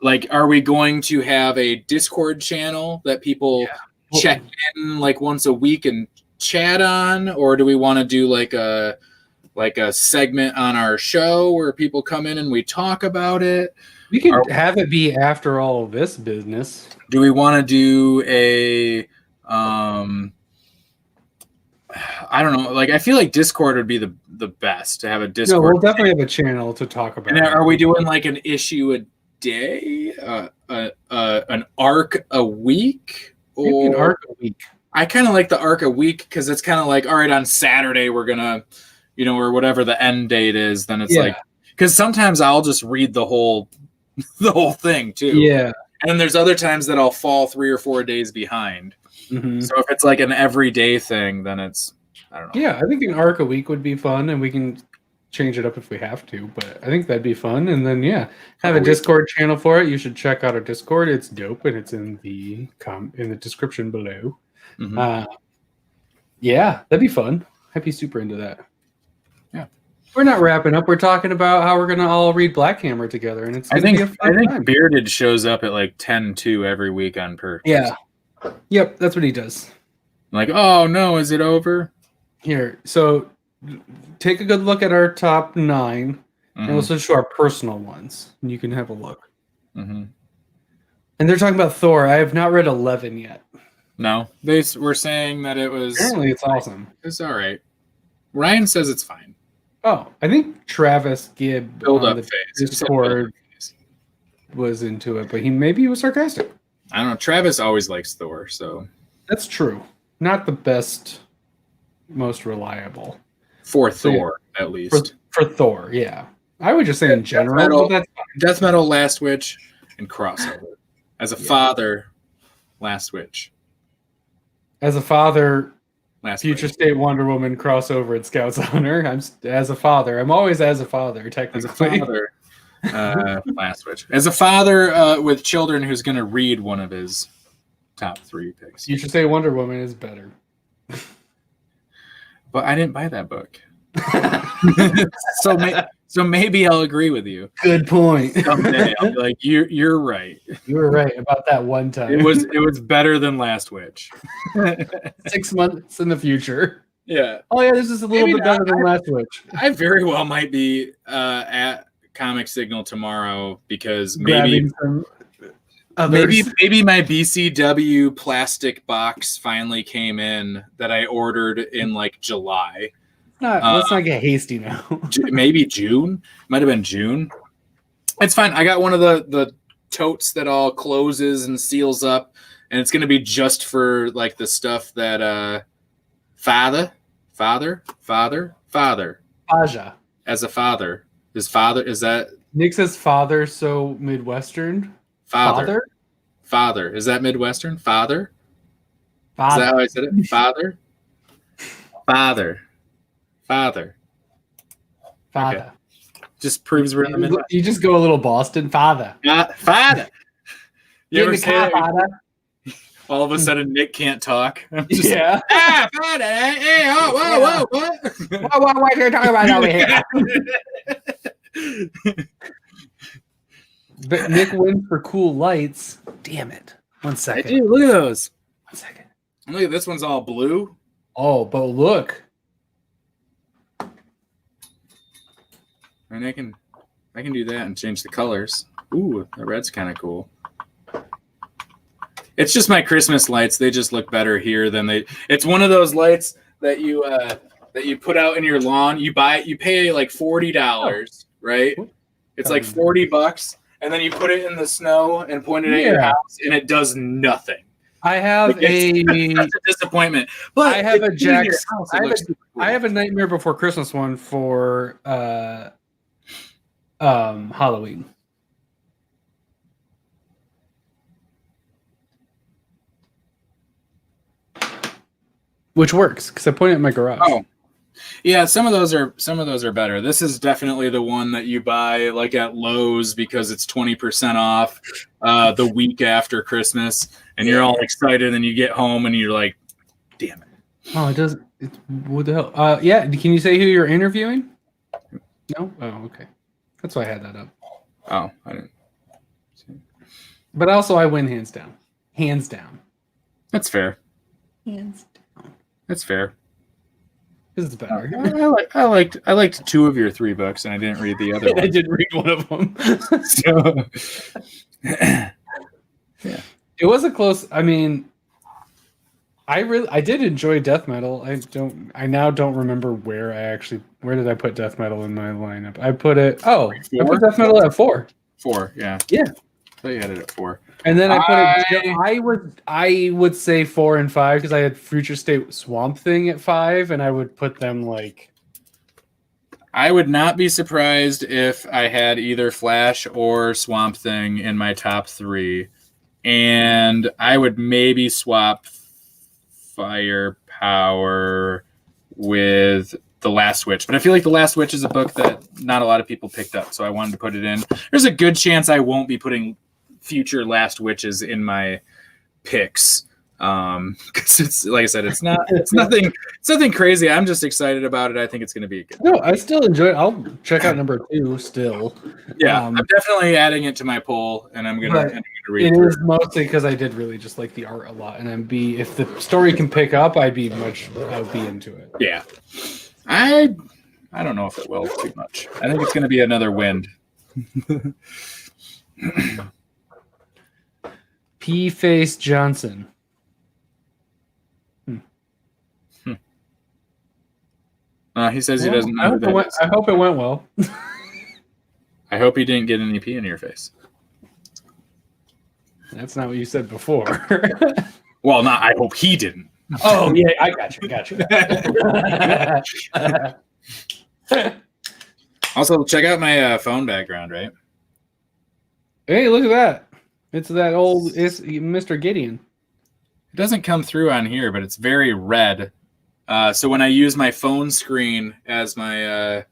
Like, are we going to have a Discord channel that people check in like once a week and chat on, or do we want to do like a segment on our show where people come in and we talk about it? We could have it be after all of this business. Do we want to do a I don't know. Like, I feel like Discord would be the best to have a Discord. No, we'll definitely have a channel to talk about. And are we doing like an issue a day, an arc a week, or an arc a week? I kind of like the arc a week because it's kind of like, all right, on Saturday we're gonna, or whatever the end date is. Then it's like, because sometimes I'll just read the whole thing too. Yeah. And then there's other times that I'll fall 3 or 4 days behind. Mm-hmm. So if it's like an everyday thing, then it's, I don't know. Yeah, I think an arc a week would be fun, and we can change it up if we have to, but I think that'd be fun. And then, have a Discord channel for it. You should check out our Discord. It's dope, and it's in the description below. Mm-hmm. Yeah, that'd be fun. I'd be super into that. Yeah. We're not wrapping up. We're talking about how we're going to all read Black Hammer together, and it's I think Bearded shows up at like 10-2 every week on Perk. Yeah. Yep, that's what he does. Like, oh no, is it over? Here, so take a good look at our top 9, and let's just show our personal ones, and you can have a look. Mm-hmm. And they're talking about Thor. I have not read 11 yet. No, they were saying that it was... Apparently it's awesome. It's all right. Ryan says it's fine. Oh, I think Travis Gibb on the Discord was into it, but maybe he was sarcastic. I don't know. Travis always likes Thor, so... That's true. Not the best, most reliable. For Thor, at least. For Thor, yeah. I would just say in general, but that's fine. Death Metal, Last Witch, and crossover. As a father, Last Witch. As a father, Future State Wonder Woman, crossover, and Scouts Honor. As a father. I'm always as a father, technically. As a father. Last Witch. As a father with children who's going to read one of his top 3 picks. You should say Wonder Woman is better. But I didn't buy that book. So maybe I'll agree with you. Good point. Someday I'll be like, you're right. You were right about that one time. It was better than Last Witch. 6 months in the future. Yeah. Oh yeah, this is a little bit better than Last Witch. I very well might be at Comic Signal tomorrow because maybe my BCW plastic box finally came in that I ordered in like July. Let's not get hasty now. Maybe June. Might have been June. It's fine. I got one of the totes that all closes and seals up, and it's going to be just for like the stuff that father. Aja. As a father. Is that Nick says father, so Midwestern? Father. Is that Midwestern? Father. Is that how I said it? Father. Okay. Just proves we're in the middle. You just go a little Boston. Father. Father. You ever say that? Father. All of a sudden, Nick can't talk. I'm just father. Hey, whoa, what? What are you talking about over here? But Nick wins for cool lights. Damn it. 1 second. Hey, dude, look at those. 1 second. Look at this one's all blue. Oh, but look. And I can do that and change the colors. Ooh, the red's kind of cool. It's just my Christmas lights. They just look better here than they. It's one of those lights that you put out in your lawn. You pay like $40, right? It's like $40, and then you put it in the snow and point it at your house, and it does nothing. I have that's a disappointment. But I have I have a Nightmare Before Christmas one for Halloween. Which works because I point it in my garage. Oh, yeah. Some of those are better. This is definitely the one that you buy like at Lowe's because it's 20% off the week after Christmas, and you're all excited, and you get home and you're like, "Damn it!" Oh, it doesn't. What the hell? Yeah. Can you say who you're interviewing? No. Oh, okay. That's why I had that up. Oh, I didn't. But also, I win hands down. Hands down. That's fair. Hands down. That's fair. This is better. I liked 2 of your 3 books, and I didn't read the other one. I didn't read one of them. So, yeah, it was a close. I mean, I did enjoy death metal. I now don't remember where did I put death metal in my lineup? I put death metal at 4. 4, yeah. Yeah. I thought you had it at 4. And then I would say 4 and 5 because I had Future State Swamp Thing at 5, and I would put them like. I would not be surprised if I had either Flash or Swamp Thing in my top 3, and I would maybe swap Firepower with The Last Witch. But I feel like The Last Witch is a book that not a lot of people picked up, so I wanted to put it in. There's a good chance I won't be putting future Last Witches in my picks because it's like I said, it's nothing crazy. I'm just excited about it. I think it's going to be good. No, I still enjoy it. I'll check out number 2 still. Yeah, I'm definitely adding it to my poll, and I'm gonna read it. It is mostly because I did really just like the art a lot, and if the story can pick up, I would be into it. Yeah, I don't know if it will too much. I think it's going to be another Wind. P-Face Johnson. He says he doesn't know. I hope it went well. I hope he didn't get any pee in your face. That's not what you said before. Well, I hope he didn't. Oh, yeah, I got you. Also, check out my phone background, right? Hey, look at that. It's that old Mr. Gideon. It doesn't come through on here, but it's very red. So when I use my phone screen as my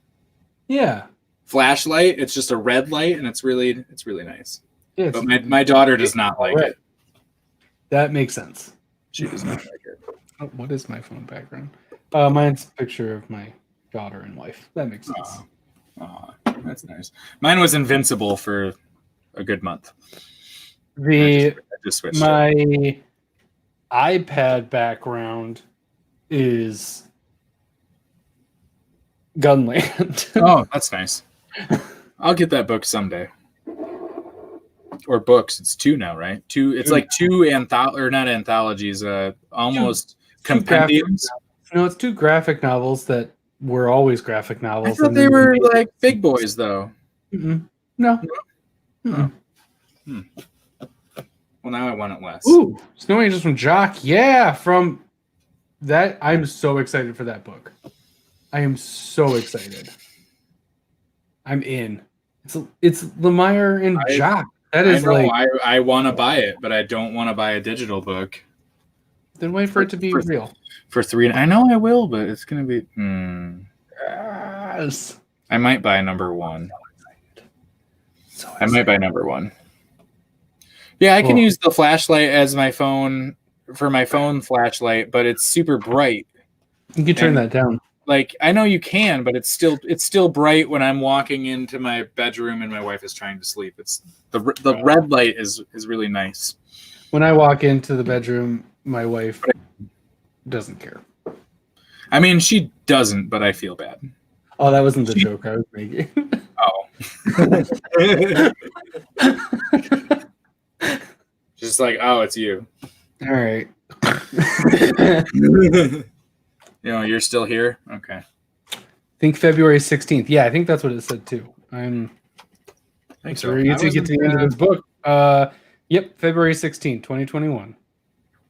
flashlight, it's just a red light, and it's really nice. Yeah, but my daughter does not like it. That makes sense. She does not like it. Oh, what is my phone background? Mine's a picture of my daughter and wife. That makes sense. Oh, that's nice. Mine was Invincible for a good month. My iPad background is Gunland. Oh, that's nice. I'll get that book someday. Or books. It's 2 now, right? 2. It's like 2 not anthologies. Almost compendiums. No, it's 2 graphic novels that were always graphic novels. I thought they were like big boys, though. Mm-hmm. No. Mm-hmm. Well, now I want it less. Ooh, Snow Angels from Jock. Yeah, from that. I'm so excited for that book. I am so excited. I'm in. It's Lemire and Jock. That is I want to buy it, but I don't want to buy a digital book. Then wait for it to be real. For 3, I know I will, but it's gonna be. Yes. I might buy number 1. I might buy number 1. Yeah, I can use the flashlight as my phone for my phone flashlight, but it's super bright. You can turn that down. Like I know you can, but it's still bright when I'm walking into my bedroom and my wife is trying to sleep. It's the red light is really nice. When I walk into the bedroom, my wife doesn't care. I mean, she doesn't, but I feel bad. Oh, that wasn't the joke I was making. Oh. Just like, oh, it's you. All right. You're still here? Okay. I think February 16th. Yeah, I think that's what it said too. I'm ready to get to the end of this book. Yep, February 16th, 2021.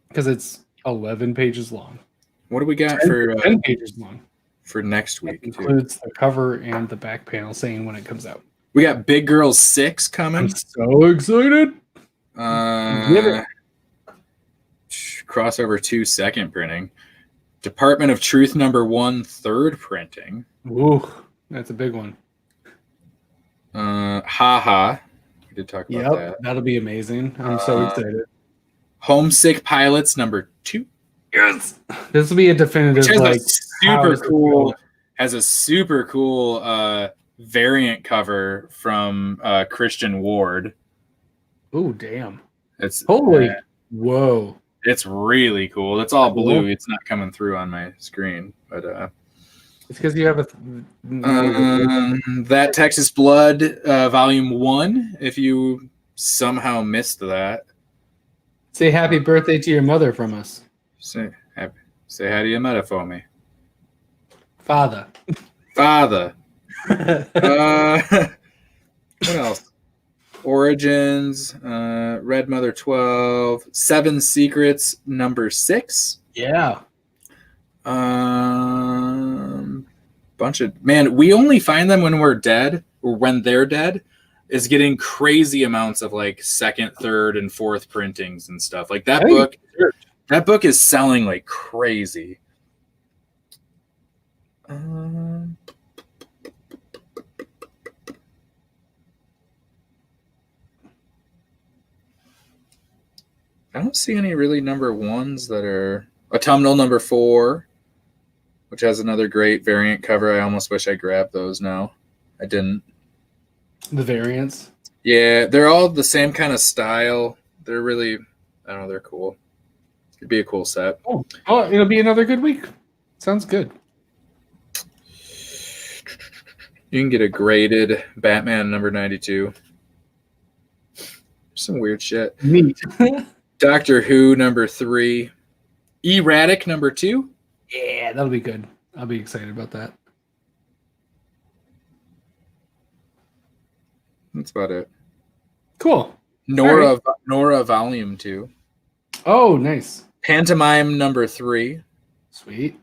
Because it's 11 pages long. What do we got for 10 pages long for next week? It includes the cover and the back panel saying when it comes out. We got Big Girls 6 coming. I'm so excited. Crossover 2 second printing. Department of Truth #1 third printing. Ooh, that's a big one. Haha. We did talk about that. That'll be amazing. I'm so excited. Homesick Pilots #2. Yes. This will be a definitive has a super cool variant cover from Christian Ward. Oh, damn. It's whoa. It's really cool. It's all blue. It's not coming through on my screen, but it's because you have that Texas Blood Volume 1. If you somehow missed that, say happy birthday to your mother from us. Say hi to your mother for me. Father. What else? Origins, Red Mother 12, 7 Secrets #6. Yeah. Bunch of we only find them when we're dead or when they're dead. Is getting crazy amounts of like second, third, and fourth printings and stuff. Like that book. That book is selling like crazy. I don't see any really #1s that are Autumnal #4, which has another great variant cover. I almost wish I grabbed those now. I didn't. The variants? Yeah, they're all the same kind of style. They're really, I don't know, they're cool. It'd be a cool set. Oh, it'll be another good week. Sounds good. You can get a graded Batman #92. Some weird shit. Neat. Doctor Who #3. Erratic #2. Yeah, that'll be good. I'll be excited about that. That's about it. Cool. Nora Volume 2. Oh, nice. Pantomime #3. Sweet.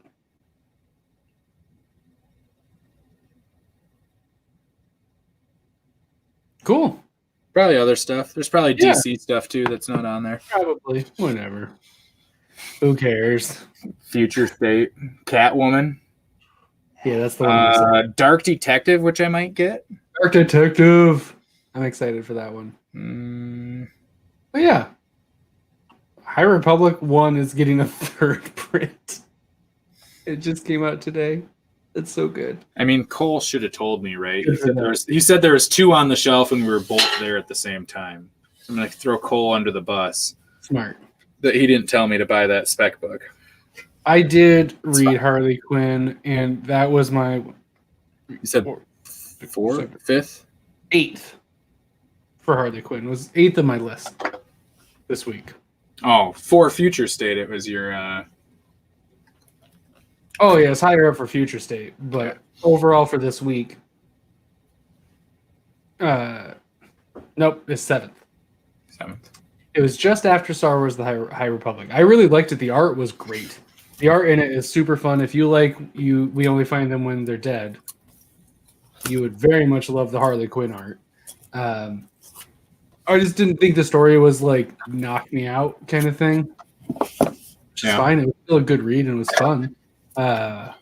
Cool. Probably other stuff. There's probably DC stuff too that's not on there. Probably. Whatever. Who cares? Future State. Catwoman. Yeah, that's the one. Dark Detective, which I might get. Dark Detective. I'm excited for that one. But yeah. High Republic 1 is getting a third print. It just came out today. It's so good. I mean, Cole should have told me, right? He said there was 2 on the shelf and we were both there at the same time. I'm going to throw Cole under the bus. Smart. That he didn't tell me to buy that spec book. I did read Harley Quinn, and that was my... You said 5th? 8th for Harley Quinn. It was 8th on my list this week. Oh, for Future State, it was your... Oh, yeah, it's higher up for Future State. But overall for this week, nope, it's 7th. 7th. It was just after Star Wars: The High Republic. I really liked it. The art was great. The art in it is super fun. If you like, we only find them when they're dead. You would very much love the Harley Quinn art. I just didn't think the story was like knock me out kind of thing. Which is fine. It was still a good read and it was fun. But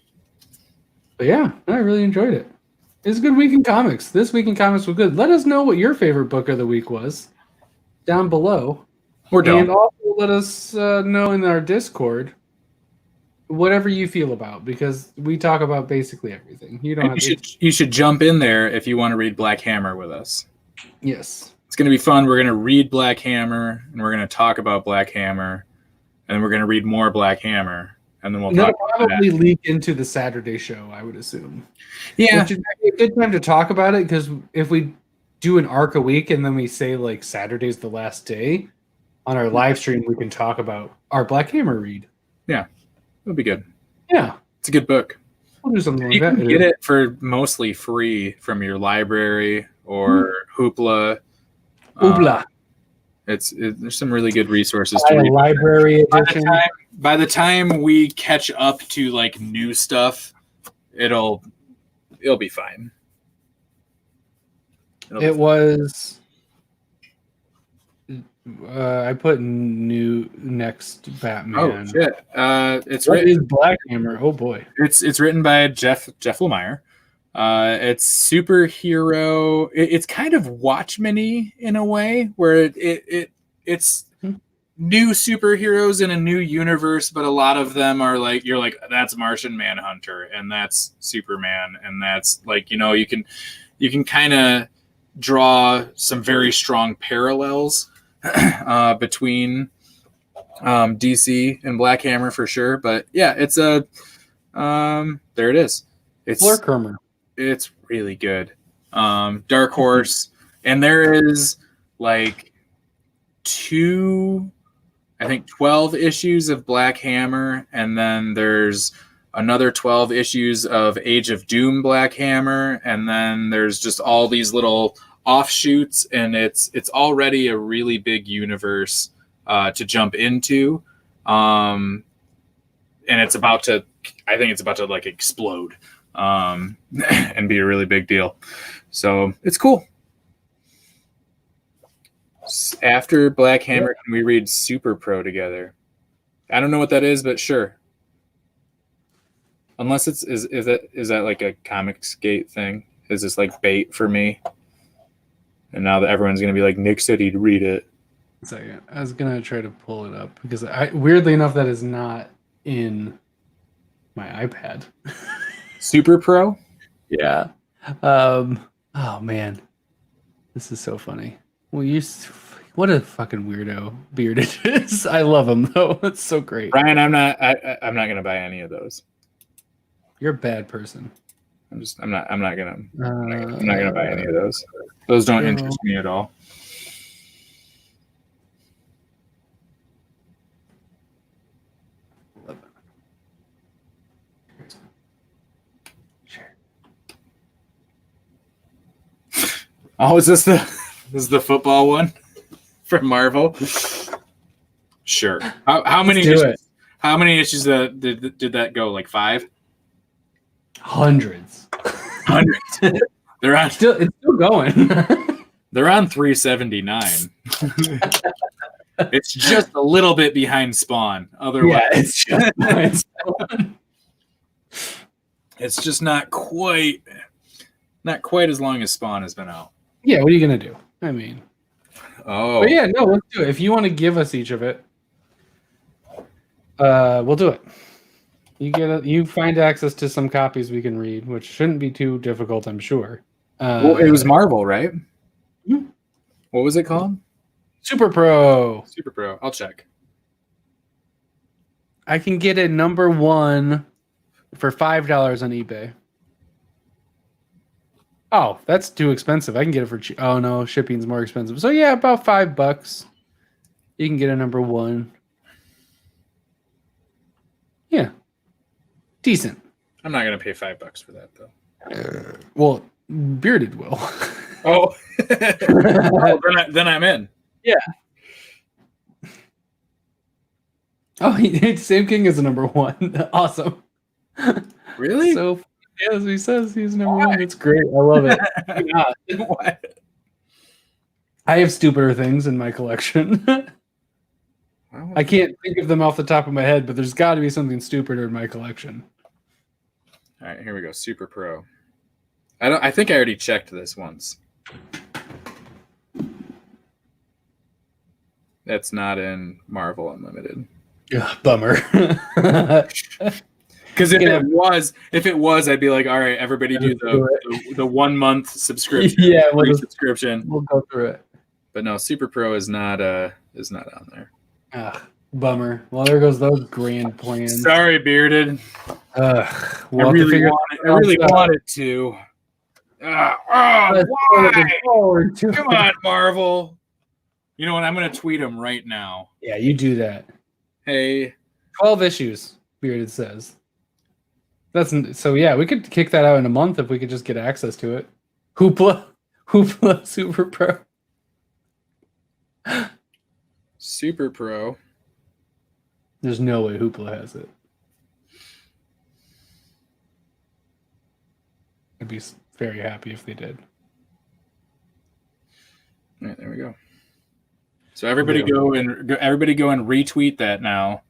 yeah, I really enjoyed it. It's a good week in comics. This week in comics was good. Let us know what your favorite book of the week was down below. And also let us know in our Discord whatever you feel about, because we talk about basically everything. You should jump in there if you want to read Black Hammer with us. Yes. It's going to be fun. We're going to read Black Hammer, and we're going to talk about Black Hammer, and then we're going to read more Black Hammer, and then we'll probably leak into the Saturday show, I would assume. Yeah. Which is a good time to talk about it, because if we do an arc a week and then we say like Saturday's the last day, on our live stream, we can talk about our Black Hammer read. Yeah, it'll be good. Yeah, it's a good book. We'll do something like you that. can get it for mostly free from your library or Hoopla. Hoopla. There's some really good resources to read. Library edition. By the time we catch up to like new stuff, it'll be fine. It was. I put new next Batman. Oh shit! It's what written is Black Hammer? Oh boy! It's written by Jeff Lemire. It's superhero. It's kind of Watchmen-y in a way, where it's new superheroes in a new universe, but a lot of them are like you're like that's Martian Manhunter and that's Superman and that's like you can kind of draw some very strong parallels between DC and Black Hammer for sure. But yeah, it's a there it is. It's Blurkermer. It's really good. Dark Horse, and there is like 12 issues of Black Hammer, and then there's another 12 issues of Age of Doom Black Hammer, and then there's just all these little offshoots, and it's already a really big universe to jump into, and I think it's about to like explode and be a really big deal. So it's cool. After Black Hammer, can we read Super Pro together? I don't know what that is, but sure. Unless is that like a Comicsgate thing? Is this like bait for me? And now that everyone's gonna be like, Nick said he'd read it. A second. I was gonna try to pull it up because weirdly enough, that is not in my iPad. Super Pro? Yeah. Oh man, this is so funny. Well, what a fucking weirdo Bearded is. I love him though. It's so great. Ryan, I'm not gonna buy any of those. You're a bad person. I'm not gonna buy any of those. Those don't interest me at all. Sure. Oh, is this the football one from Marvel? Sure. How many issues? How many issues did that go? Like 5? Hundreds. They're on. It's still going. They're on 379. It's just a little bit behind Spawn. Otherwise, yeah, it's just behind Spawn. It's just not quite as long as Spawn has been out. Yeah, what are you gonna do? I mean, but yeah, no, let's do it. If you want to give us each of it, we'll do it. You find access to some copies we can read, which shouldn't be too difficult, I'm sure. Well, it was Marvel, right? Hmm? What was it called? Super Pro. Super Pro. I'll check. I can get it number 1 for $5 on eBay. Oh, that's too expensive. I can get it for oh no, shipping's more expensive. So yeah, about $5. You can get a number 1. Yeah. Decent. I'm not gonna pay $5 for that though. Well, Bearded will. Oh, then I'm in. Yeah. Oh, Sam King is a number 1. Awesome. Really? So, yeah, as he says, he's number 1. It's great. I love it. What? I have stupider things in my collection. I can't think of them off the top of my head, but there's got to be something stupider in my collection. All right, here we go. Super Pro. I think I already checked this once. That's not in Marvel Unlimited. Yeah, bummer. Because if it was, I'd be like, all right, everybody do the 1 month subscription. Yeah, subscription. We'll go through it. But no, Super Pro is not on there. Bummer. Well, there goes those grand plans. Sorry, Bearded. We'll I really wanted to. Why? Come on, Marvel. You know what? I'm going to tweet him right now. Yeah, you do that. Hey. 12 issues, Bearded says. So yeah, we could kick that out in a month if we could just get access to it. Hoopla Super Pro. Super Pro. There's no way Hoopla has it. I'd be very happy if they did. All right, there we go. So everybody go and retweet that now,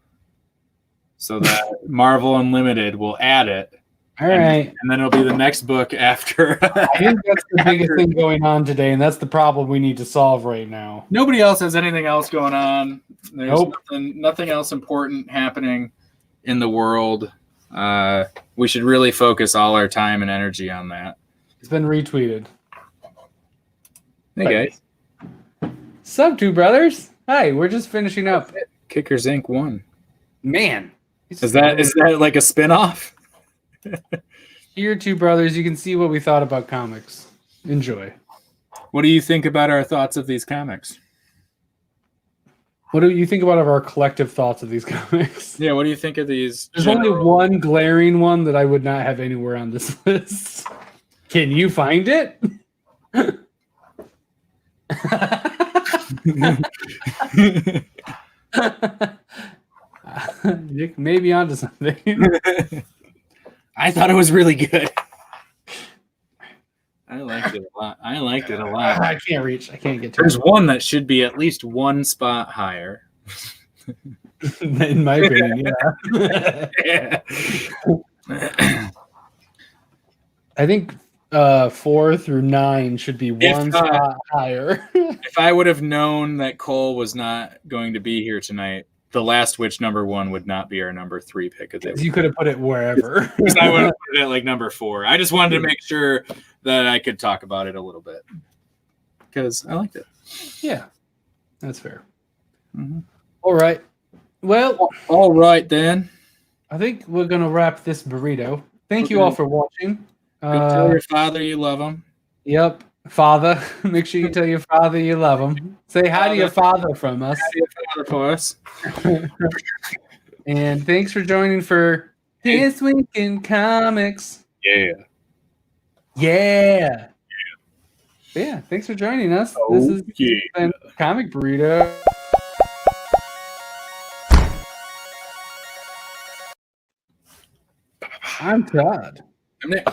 so that Marvel Unlimited will add it. All right, and then it'll be the next book after. I think that's the biggest thing going on today, and that's the problem we need to solve right now. Nobody else has anything else going on. There's Nope. nothing else important happening in the world. We should really focus all our time and energy on that. It's been retweeted. Hey guys. Sup, two brothers? Hi, we're just finishing up. Kickers Inc. 1. Man. Is that like a spin-off? Here, two brothers, you can see what we thought about comics. Enjoy. What do you think about our thoughts of these comics? What do you think about our collective thoughts of these comics? Yeah, what do you think of these? There's only one glaring one that I would not have anywhere on this list. Can you find it? Nick may be onto something. I thought it was really good. I liked it a lot. I can't reach. I can't get to There's it. one that should be at least one spot higher. In my opinion, yeah. I think 4 through 9 should be one spot higher. If I would have known that Cole was not going to be here tonight, The Last Witch #1 would not be our number 3 pick. You could have put it wherever. I would have put it at like number 4. I just wanted to make sure that I could talk about it a little bit because I liked it. Yeah, that's fair. Mm-hmm. All right. Well, all right then. I think we're gonna wrap this burrito. Thank you all for watching. Tell your father you love him. Yep, father. Make sure you tell your father you love him. Say hi to your father from us. Hi to your father for us. And thanks for joining for This Week in Comics. Yeah. Yeah. Yeah. Thanks for joining us. This has been Comic Burrito. I'm Todd. I'm Nick.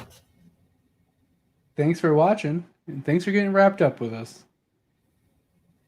Thanks for watching, and thanks for getting wrapped up with us.